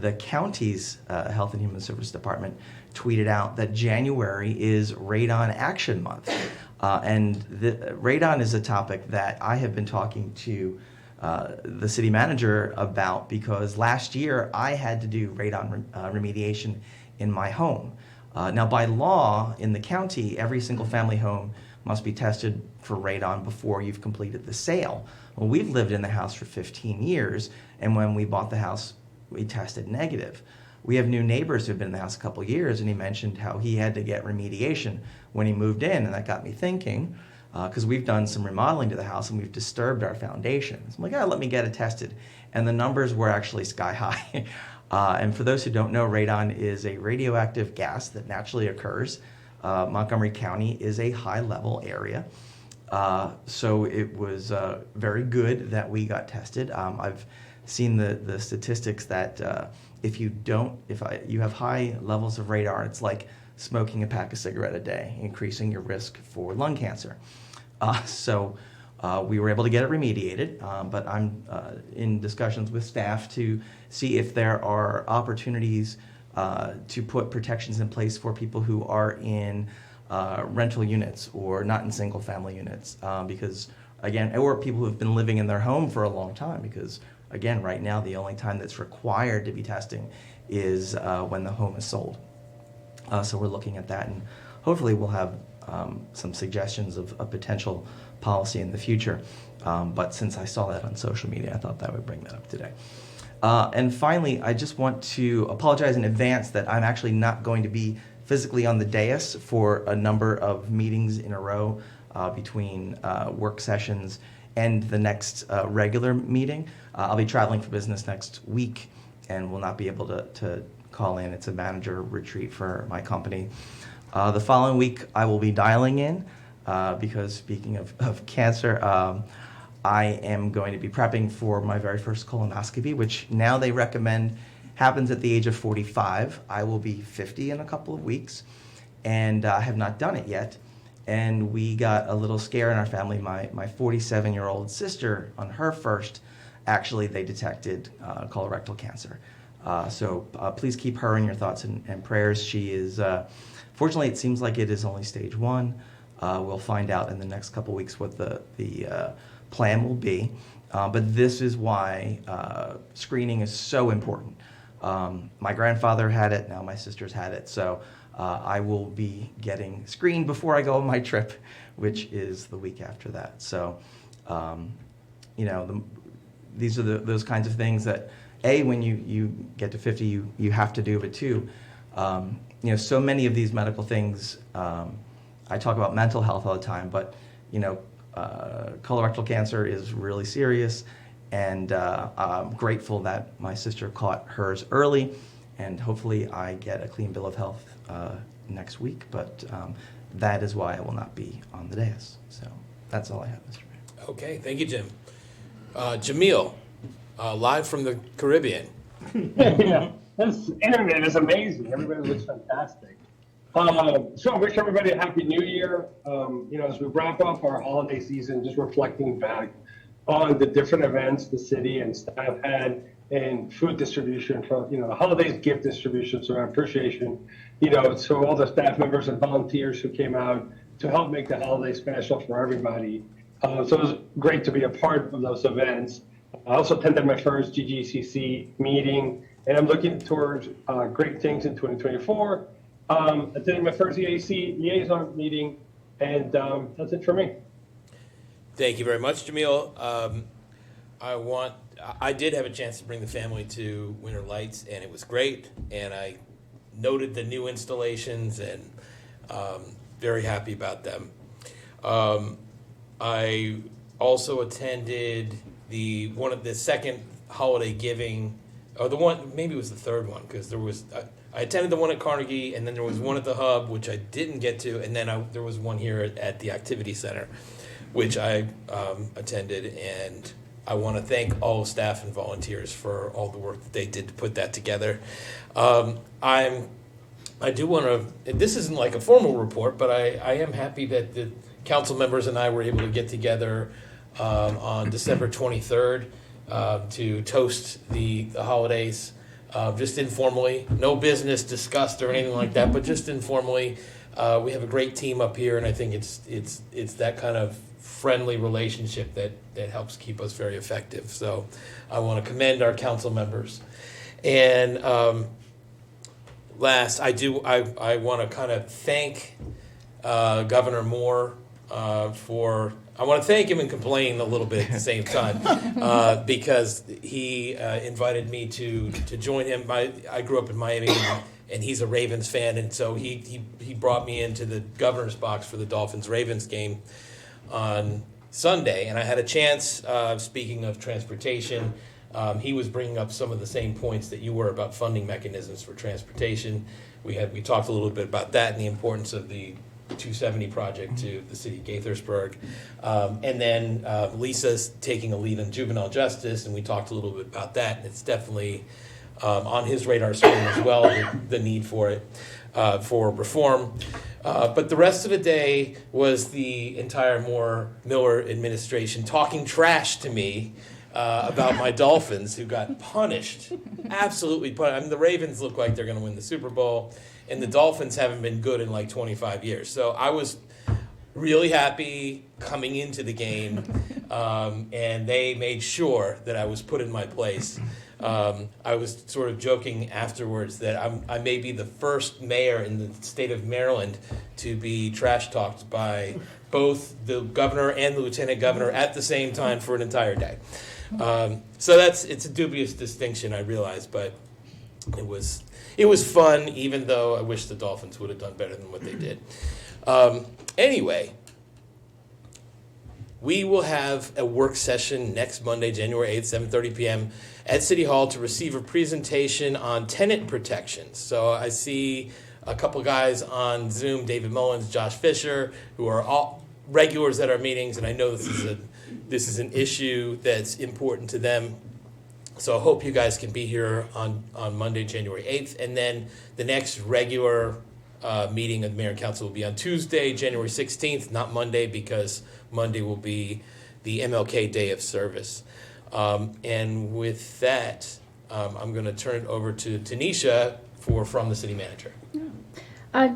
the county's Health and Human Services Department tweeted out that January is Radon Action Month. And radon is a topic that I have been talking to the city manager about, because last year I had to do radon remediation in my home. Now, by law in the county, every single family home must be tested for radon before you've completed the sale. Well, we've lived in the house for 15 years, and when we bought the house, we tested negative. We have new neighbors who've been in the house a couple years, and he mentioned how he had to get remediation when he moved in, and that got me thinking, because we've done some remodeling to the house and we've disturbed our foundations. I'm like, let me get it tested. And the numbers were actually sky high. And for those who don't know, radon is a radioactive gas that naturally occurs. Montgomery County is a high-level area. So it was very good that we got tested. I've seen the statistics that if you have high levels of radon, it's like smoking a pack of cigarette a day, increasing your risk for lung cancer. So we were able to get it remediated, but I'm in discussions with staff to see if there are opportunities to put protections in place for people who are in rental units or not in single-family units, because again, or people who have been living in their home for a long time, because again, right now the only time that's required to be testing is when the home is sold. So we're looking at that, and hopefully we'll have some suggestions of a potential policy in the future. But since I saw that on social media, I thought that I would bring that up today. And finally, I just want to apologize in advance that I'm actually not going to be physically on the dais for a number of meetings in a row between work sessions and the next regular meeting. I'll be traveling for business next week and will not be able to call in. It's a manager retreat for my company. The following week, I will be dialing in because speaking of cancer, I am going to be prepping for my very first colonoscopy, which now they recommend happens at the age of 45. I will be 50 in a couple of weeks, and I have not done it yet. And we got a little scare in our family. My 47-year-old sister, on her first, actually they detected colorectal cancer. So please keep her in your thoughts and prayers. She is, fortunately, it seems like it is only stage 1. We'll find out in the next couple weeks what the plan will be. But this is why screening is so important. My grandfather had it, now my sister's had it. So I will be getting screened before I go on my trip, which is the week after that. So, these are those kinds of things that, A, when you get to 50, you have to do, but two, so many of these medical things, I talk about mental health all the time, but, colorectal cancer is really serious, and I'm grateful that my sister caught hers early, and hopefully I get a clean bill of health next week, but that is why I will not be on the dais. So that's all I have, Mr. Mayor. Okay, thank you, Jim. Jamil, live from the Caribbean. Yeah, this internet is amazing. Everybody looks fantastic. So I wish everybody a happy new year. As we wrap up our holiday season, just reflecting back on the different events the city and staff had, and food distribution for, the holidays, gift distribution. So our appreciation, to all the staff members and volunteers who came out to help make the holiday special for everybody. So it was great to be a part of those events. I also attended my first GGCC meeting, and I'm looking towards great things in 2024. Attending my first EAC liaison meeting, and that's it for me. Thank you very much, Jamil. I did have a chance to bring the family to Winter Lights, and it was great. And I noted the new installations, and very happy about them. I also attended the second holiday giving, or the one, maybe it was the third one, because there was. I attended the one at Carnegie, and then there was one at the Hub, which I didn't get to, and then there was one here at the Activity Center, which I attended, and I want to thank all staff and volunteers for all the work that they did to put that together. I do want to, this isn't like a formal report, but I am happy that the council members and I were able to get together on December 23rd to toast the holidays. Just informally, no business discussed or anything like that, but just informally. We have a great team up here, and I think it's that kind of friendly relationship that helps keep us very effective. So I want to commend our council members. And last, I want to kind of thank Governor Moore for. I want to thank him and complain a little bit at the same time because he invited me to join him. I grew up in Miami, and he's a Ravens fan, and so he brought me into the governor's box for the Dolphins-Ravens game on Sunday, and I had a chance, speaking of transportation, he was bringing up some of the same points that you were about funding mechanisms for transportation. We talked a little bit about that and the importance of the 270 project to the city of Gaithersburg. And then Lisa's taking a lead in juvenile justice, and we talked a little bit about that. And it's definitely on his radar screen as well, the need for it, for reform. But the rest of the day was the entire Miller administration talking trash to me about my Dolphins, who got punished, absolutely punished. I mean, the Ravens look like they're going to win the Super Bowl, and the Dolphins haven't been good in like 25 years. So I was really happy coming into the game, and they made sure that I was put in my place. I was sort of joking afterwards that I may be the first mayor in the state of Maryland to be trash talked by both the governor and the lieutenant governor at the same time for an entire day. So it's a dubious distinction, I realize, but it was fun, even though I wish the Dolphins would have done better than what they did. Anyway, we will have a work session next Monday, January 8th, 7:30 p.m. at City Hall to receive a presentation on tenant protections. So I see a couple guys on Zoom, David Mullins, Josh Fisher, who are all regulars at our meetings, and I know this is an issue that's important to them. So I hope you guys can be here on Monday, January 8th. And then the next regular meeting of the Mayor and Council will be on Tuesday, January 16th, not Monday, because Monday will be the MLK Day of Service. And with that, I'm going to turn it over to Tanisha from the City Manager.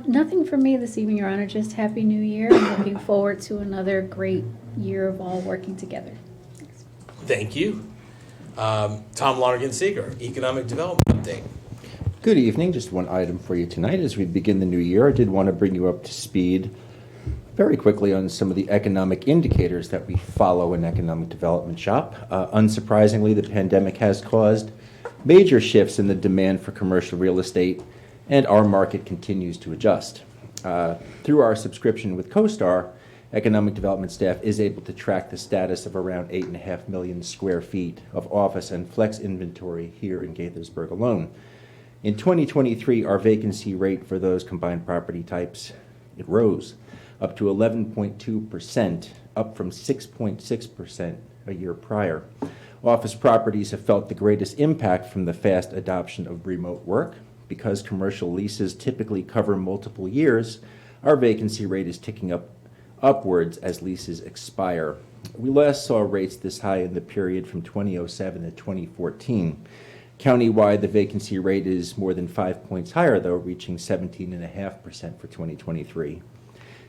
Nothing from me this evening, Your Honor. Just Happy New Year. I'm looking forward to another great year of all working together. Thanks. Thank you. Tom Lonergan-Seeger, Economic Development Update. Good evening. Just one item for you tonight as we begin the new year. I did want to bring you up to speed very quickly on some of the economic indicators that we follow in Economic Development Shop. Unsurprisingly, the pandemic has caused major shifts in the demand for commercial real estate, and our market continues to adjust. Through our subscription with CoStar, Economic Development staff is able to track the status of around 8.5 million square feet of office and flex inventory here in Gaithersburg alone. In 2023, our vacancy rate for those combined property types, it rose up to 11.2%, up from 6.6% a year prior. Office properties have felt the greatest impact from the fast adoption of remote work. Because commercial leases typically cover multiple years, our vacancy rate is ticking upwards as leases expire. We last saw rates this high in the period from 2007 to 2014. Countywide, the vacancy rate is more than 5 points higher, though, reaching 17.5% for 2023.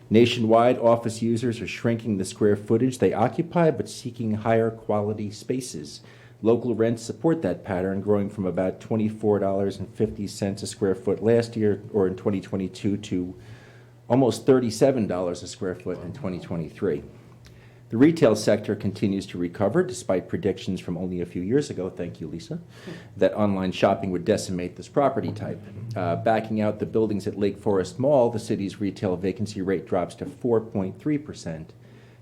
Nationwide, office users are shrinking the square footage they occupy, but seeking higher quality spaces. Local rents support that pattern, growing from about $24.50 a square foot last year, or in 2022, to almost $37 a square foot in 2023. The retail sector continues to recover, despite predictions from only a few years ago, thank you, Lisa, that online shopping would decimate this property type. Backing out the buildings at Lake Forest Mall, the city's retail vacancy rate drops to 4.3%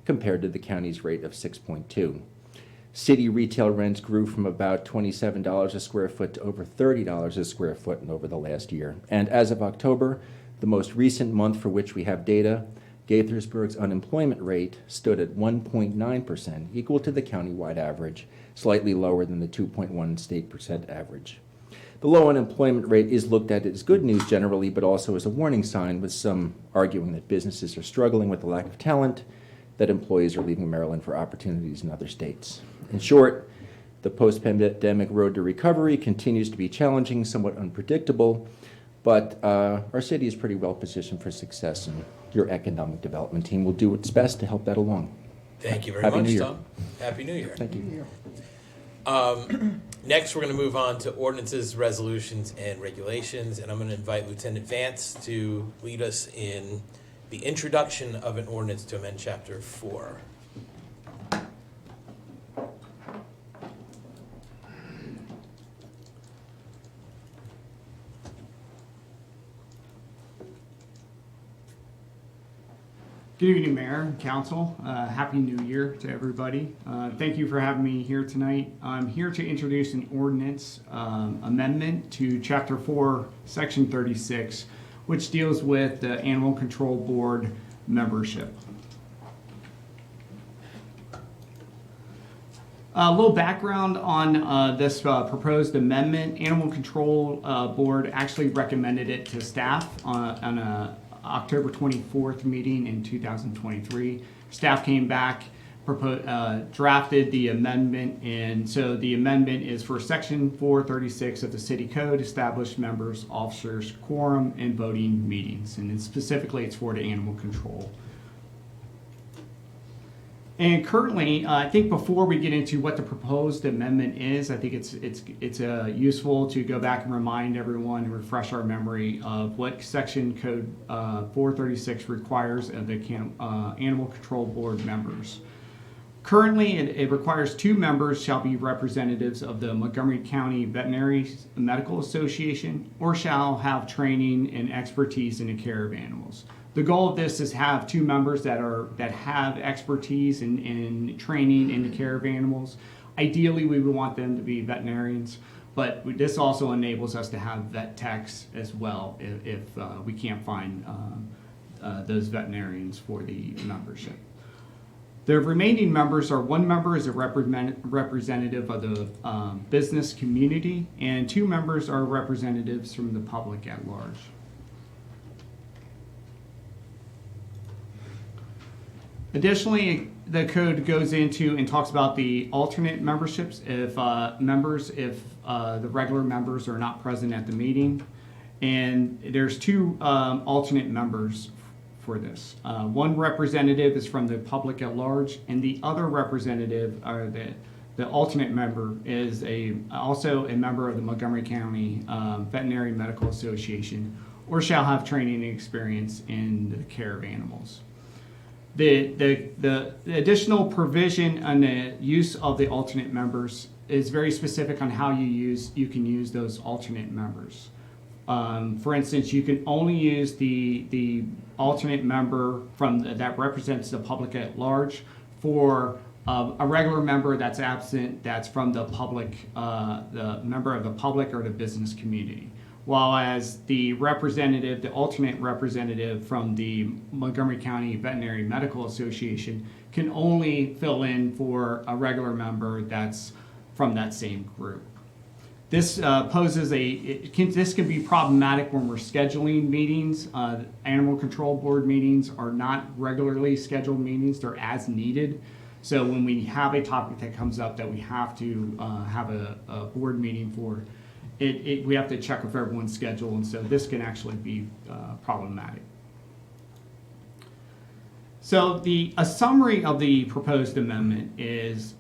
compared to the county's rate of 6.2%. City retail rents grew from about $27 a square foot to over $30 a square foot over the last year. And as of October, the most recent month for which we have data, Gaithersburg's unemployment rate stood at 1.9%, equal to the countywide average, slightly lower than the 2.1% state average. The low unemployment rate is looked at as good news generally, but also as a warning sign, with some arguing that businesses are struggling with the lack of talent, that employees are leaving Maryland for opportunities in other states. In short, the post-pandemic road to recovery continues to be challenging, somewhat unpredictable, but our city is pretty well positioned for success, and your economic development team will do its best to help that along. Thank you very Happy much, New Year. Tom. Happy New Year. Thank you. Next, we're going to move on to ordinances, resolutions, and regulations, and I'm going to invite Lieutenant Vance to lead us in the introduction of an ordinance to amend Chapter 4. Good evening, Mayor and Council. Happy New Year to everybody. Thank you for having me here tonight. I'm here to introduce an ordinance amendment to Chapter 4, Section 36, which deals with the Animal Control Board membership. A little background on this proposed amendment. Animal Control Board actually recommended it to staff on a October 24th meeting in 2023. Staff came back, drafted the amendment, and so the amendment is for Section 436 of the City Code, establish members, officers, quorum, and voting meetings, and specifically it's for the animal control. And currently, I think before we get into what the proposed amendment is, I think it's useful to go back and remind everyone and refresh our memory of what Section Code 436 requires of the Animal Control Board members. Currently, it requires 2 members shall be representatives of the Montgomery County Veterinary Medical Association or shall have training and expertise in the care of animals. The goal of this is have 2 members that have expertise in training in the care of animals. Ideally, we would want them to be veterinarians, but this also enables us to have vet techs as well if we can't find those veterinarians for the membership. The remaining members are 1 member is a representative of the business community, and 2 members are representatives from the public at large. Additionally, the code goes into and talks about the alternate memberships if the regular members are not present at the meeting. And there's 2 alternate members for this. 1 representative is from the public at large, and the other representative are the alternate member is also a member of the Montgomery County Veterinary Medical Association, or shall have training and experience in the care of animals. The additional provision on the use of the alternate members is very specific on how you can use those alternate members. For instance, you can only use the alternate member that represents the public at large for a regular member that's absent, that's from the public, the member of the public or the business community. While as the alternate representative from the Montgomery County Veterinary Medical Association can only fill in for a regular member that's from that same group. This this can be problematic when we're scheduling meetings. Animal Control Board meetings are not regularly scheduled meetings, they're as needed. So when we have a topic that comes up that we have to have a board meeting for, we have to check with everyone's schedule, and so this can actually be problematic. So a summary of the proposed amendment is,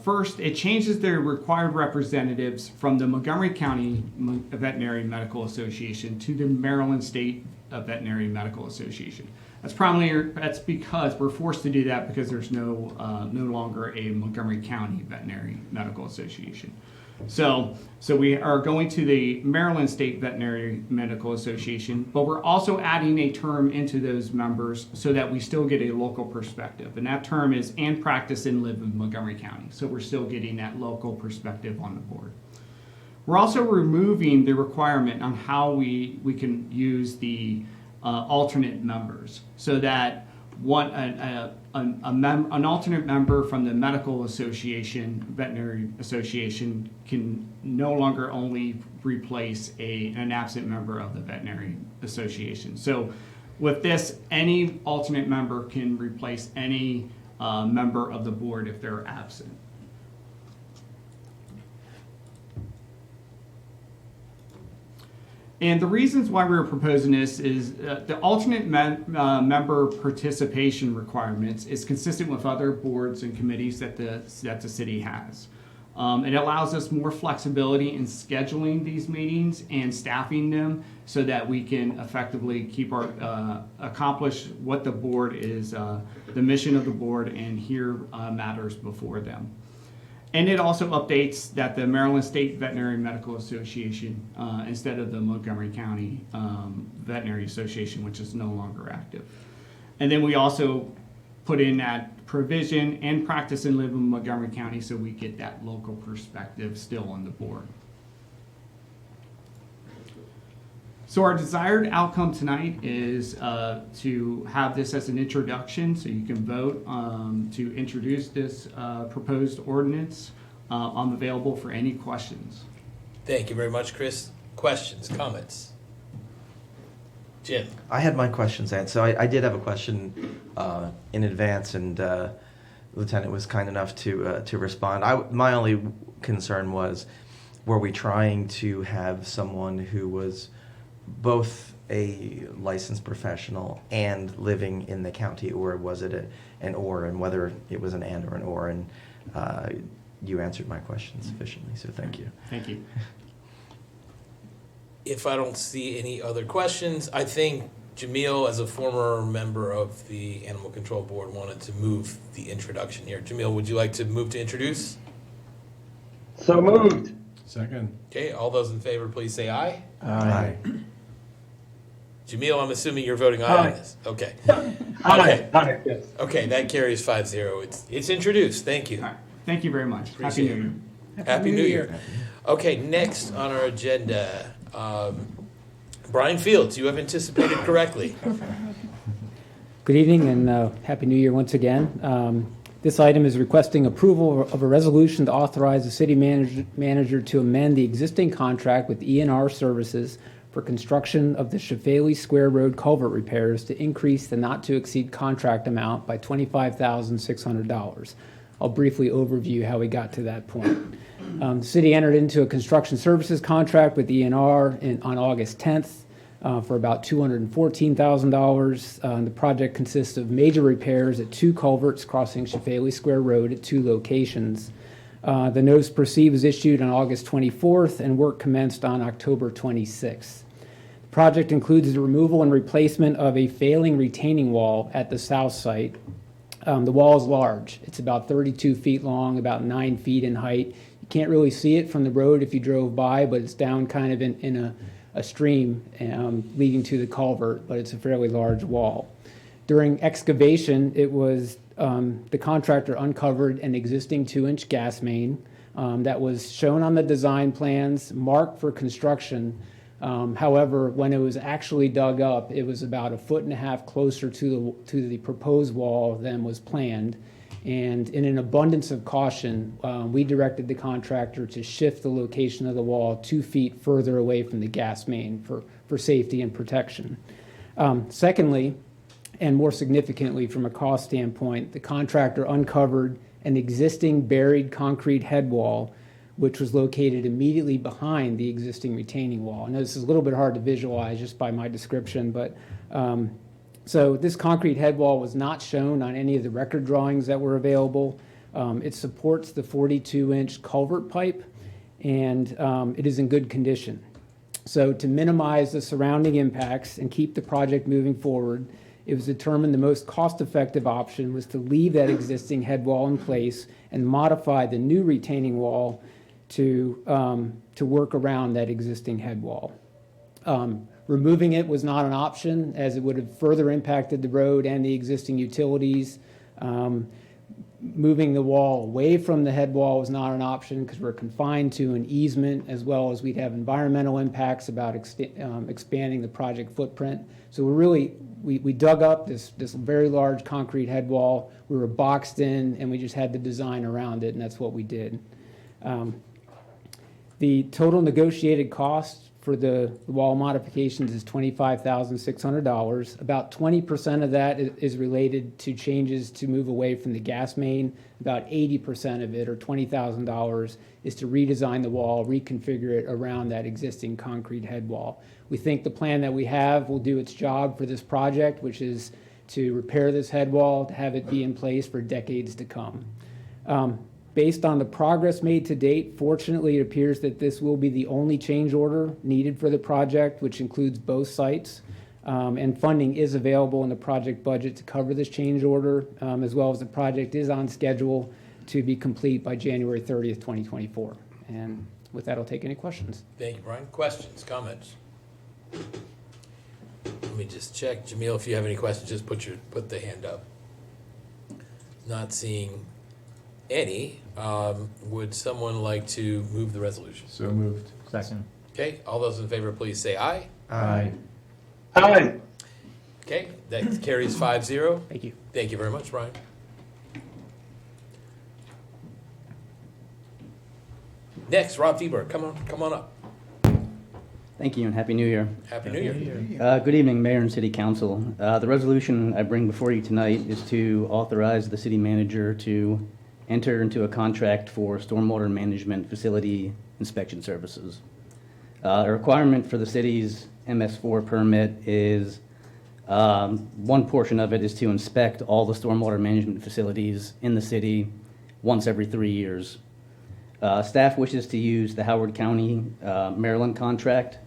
first, it changes the required representatives from the Montgomery County Veterinary Medical Association to the Maryland State Veterinary Medical Association. That's because we're forced to do that because there's no longer a Montgomery County Veterinary Medical Association. So we are going to the Maryland State Veterinary Medical Association, but we're also adding a term into those members so that we still get a local perspective. And that term is "and practice and live in Montgomery County." So we're still getting that local perspective on the board. We're also removing the requirement on how we can use the alternate members, so that an alternate member from the medical association, veterinary association, can no longer only replace an absent member of the veterinary association. So with this, any alternate member can replace any member of the board if they're absent. And the reasons why we were proposing this is the alternate member participation requirements is consistent with other boards and committees that the city has. It allows us more flexibility in scheduling these meetings and staffing them so that we can effectively accomplish what the board is, the mission of the board, and hear matters before them. And it also updates that the Maryland State Veterinary Medical Association, instead of the Montgomery County Veterinary Association, which is no longer active. And then we also put in that provision "and practice and live in Montgomery County," so we get that local perspective still on the board. So our desired outcome tonight is to have this as an introduction, so you can vote to introduce this proposed ordinance. I'm available for any questions. Thank you very much, Chris. Questions, comments? Jim? I had my questions answered. So I did have a question in advance, and Lieutenant was kind enough to respond. My only concern was, were we trying to have someone who was both a licensed professional and living in the county, or was it an or, and whether it was an and or an or? And you answered my question sufficiently, so thank you. Thank you. If I don't see any other questions, I think Jamil, as a former member of the Animal Control Board, wanted to move the introduction here. Jamil, would you like to move to introduce? So moved. Second. Okay, all those in favor, please say aye. Aye. Jamil, I'm assuming you're voting aye on this. Okay. Aye. Aye. Yes. Okay, that carries 5-0. It's introduced. Thank you. All right. Thank you very much. Appreciate Happy New Year. Happy New Year. Okay, next on our agenda, Brian Fields, you have anticipated correctly. Good evening and Happy New Year once again. This item is requesting approval of a resolution to authorize the city manager to amend the existing contract with ENR Services for construction of the Shafaley Square Road culvert repairs to increase the not-to-exceed contract amount by $25,600. I'll briefly overview how we got to that point. The city entered into a construction services contract with ENR on August 10th for about $214,000. The project consists of major repairs at 2 culverts crossing Shafaley Square Road at 2 locations. The notice to proceed was issued on August 24th, and work commenced on October 26th. The project includes the removal and replacement of a failing retaining wall at the south site. The wall is large. It's about 32 feet long, about 9 feet in height. You can't really see it from the road if you drove by, but it's down kind of in a stream leading to the culvert, but it's a fairly large wall. During excavation, it was the contractor uncovered an existing 2-inch gas main that was shown on the design plans, marked for construction. However, when it was actually dug up, it was about 1.5 feet closer to the proposed wall than was planned. And in an abundance of caution, we directed the contractor to shift the location of the wall 2 feet further away from the gas main for safety and protection. Secondly, and more significantly from a cost standpoint, the contractor uncovered an existing buried concrete head wall, which was located immediately behind the existing retaining wall. I know this is a little bit hard to visualize just by my description, but so this concrete head wall was not shown on any of the record drawings that were available. It supports the 42-inch culvert pipe, and it is in good condition. So to minimize the surrounding impacts and keep the project moving forward, it was determined the most cost-effective option was to leave that existing head wall in place and modify the new retaining wall to work around that existing head wall. Removing it was not an option, as it would have further impacted the road and the existing utilities. Moving the wall away from the head wall was not an option because we're confined to an easement, as well as we'd have environmental impacts about expanding the project footprint. So we dug up this very large concrete head wall. We were boxed in, and we just had the design around it, and that's what we did. The total negotiated cost for the wall modifications is $25,600. About 20% of that is related to changes to move away from the gas main. About 80% of it, or $20,000, is to redesign the wall, reconfigure it around that existing concrete head wall. We think the plan that we have will do its job for this project, which is to repair this head wall, to have it be in place for decades to come. Based on the progress made to date, fortunately, it appears that this will be the only change order needed for the project, which includes both sites. And funding is available in the project budget to cover this change order, as well as the project is on schedule to be complete by January 30th, 2024. And with that, I'll take any questions. Thank you, Brian. Questions, comments? Let me just check. Jamil, if you have any questions, just put the hand up. Not seeing any. Would someone like to move the resolution? So moved. Second. Okay, all those in favor, please say aye. Aye. Aye. Okay, that carries 5-0. Thank you. Thank you very much, Brian. Next, Rob Deberg, come on up. Thank you and Happy New Year. Happy New Year. Good evening, Mayor and City Council. The resolution I bring before you tonight is to authorize the city manager to enter into a contract for stormwater management facility inspection services. A requirement for the city's MS4 permit is, one portion of it is to inspect all the stormwater management facilities in the city once every 3 years. Staff wishes to use the Howard County, Maryland contract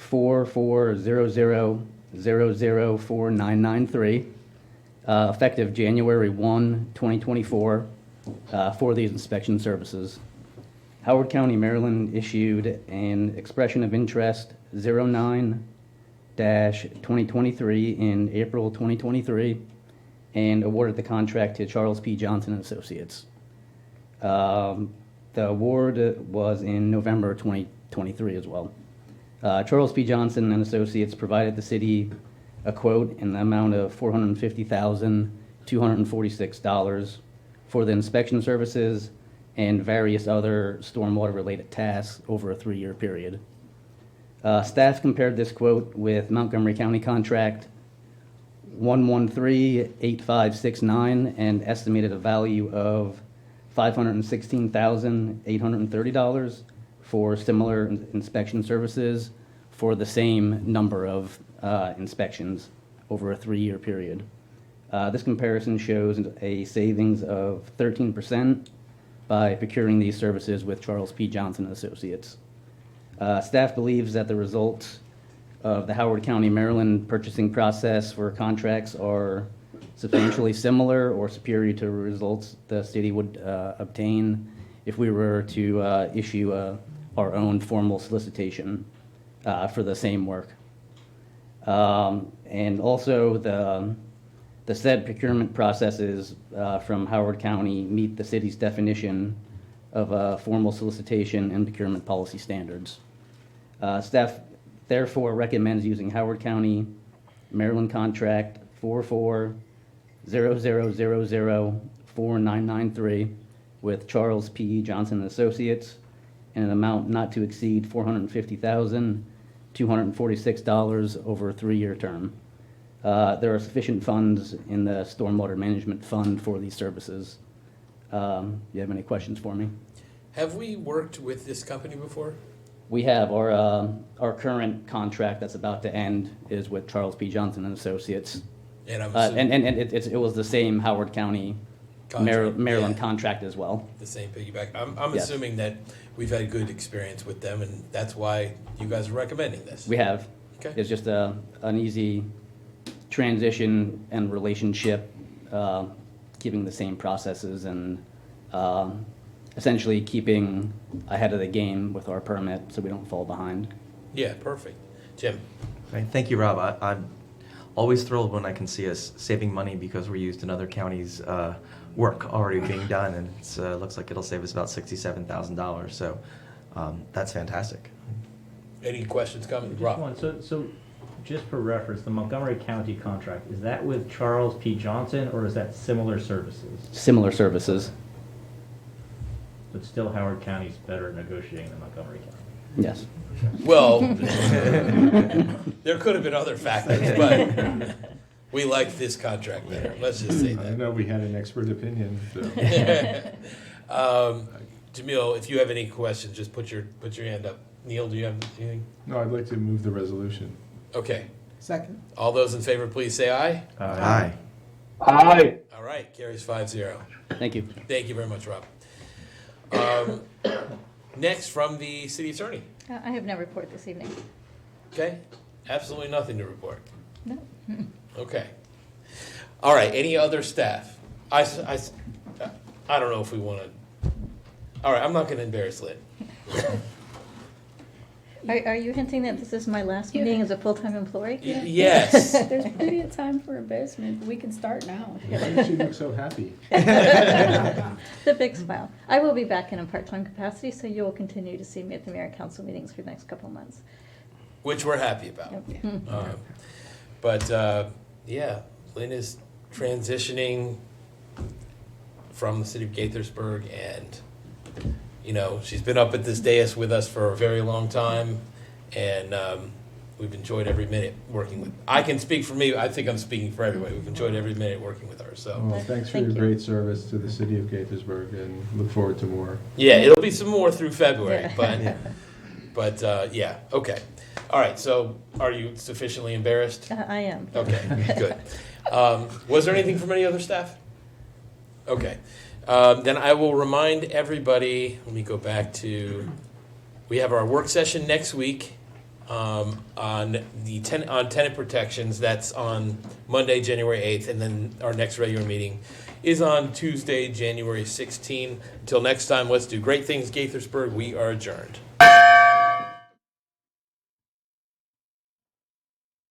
4400004993, effective January 1, 2024, for these inspection services. Howard County, Maryland issued an expression of interest 09-2023 in April 2023 and awarded the contract to Charles P. Johnson and Associates. The award was in November 2023 as well. Charles P. Johnson and Associates provided the city a quote in the amount of $450,246 for the inspection services and various other stormwater-related tasks over a 3-year period. Staff compared this quote with Montgomery County contract 1138569 and estimated a value of $516,830 for similar inspection services for the same number of inspections over a 3-year period. This comparison shows a savings of 13% by procuring these services with Charles P. Johnson and Associates. Staff believes that the results of the Howard County, Maryland purchasing process for contracts are substantially similar or superior to results the city would obtain if we were to issue our own formal solicitation for the same work. And also the said procurement processes from Howard County meet the city's definition of a formal solicitation and procurement policy standards. Staff therefore recommends using Howard County, Maryland contract 4400004993 with Charles P. Johnson and Associates in an amount not to exceed $450,246 over a 3-year term. There are sufficient funds in the Stormwater Management Fund for these services. You have any questions for me? Have we worked with this company before? We have. Our current contract that's about to end is with Charles P. Johnson and Associates. And I'm assuming it was the same Howard County, Maryland contract as well. the same piggyback. I'm Yes. assuming that we've had good experience with them, and that's why you guys are recommending this. We have. Okay. It's just an easy transition and relationship, keeping the same processes and essentially keeping ahead of the game with our permit so we don't fall behind. Yeah, perfect. Jim? Right, thank you, Rob. I'm always thrilled when I can see us saving money because we're used in other counties' work already being done, and it looks like it'll save us about $67,000. So that's fantastic. Any questions coming? Just Rob? one. So just for reference, the Montgomery County contract, is that with Charles P. Johnson or is that similar services? Similar services. But still Howard County's better at negotiating than Montgomery County. Yes. Well, there could have been other factors, but we like this contract better. Let's just say I that. know we had an expert opinion, so. Jamil, if you have any questions, just put your hand up. Neil, do you have anything? No, I'd like to move the resolution. Okay. Second. All those in favor, please say aye. Aye. Aye. All right, carries 5-0. Thank you. Thank you very much, Rob. Next, from the city attorney. I have no report this evening. Okay, absolutely nothing to report. No. Okay. All right, any other staff? I don't know if we want to. All right, I'm not going to embarrass Lynn. Are you hinting that this is my last meeting as a full-time employee? Yes. There's plenty of time for embarrassment. We can start now. Why did you look so happy? The big smile. I will be back in a part-time capacity, so you will continue to see me at the mayor and council meetings for the next couple of months. Which we're happy about. But yeah, Lynn is transitioning from the city of Gaithersburg, and she's been up at this dais with us for a very long time, and we've enjoyed every minute working with. I can speak for me. I think I'm speaking for everybody. We've enjoyed every minute working with her. So, Well, thanks for your great service to the city of Gaithersburg, and look forward to more. yeah, it'll be some more through February, Yeah. but yeah, okay. All right. So, are you sufficiently embarrassed? I am. Okay, good. Was there anything from any other staff? Okay. Then I will remind everybody, let me go back to, we have our work session next week on tenant protections. That's on Monday, January 8th, and then our next regular meeting is on Tuesday, January 16th. Until next time, let's do great things, Gaithersburg. We are adjourned.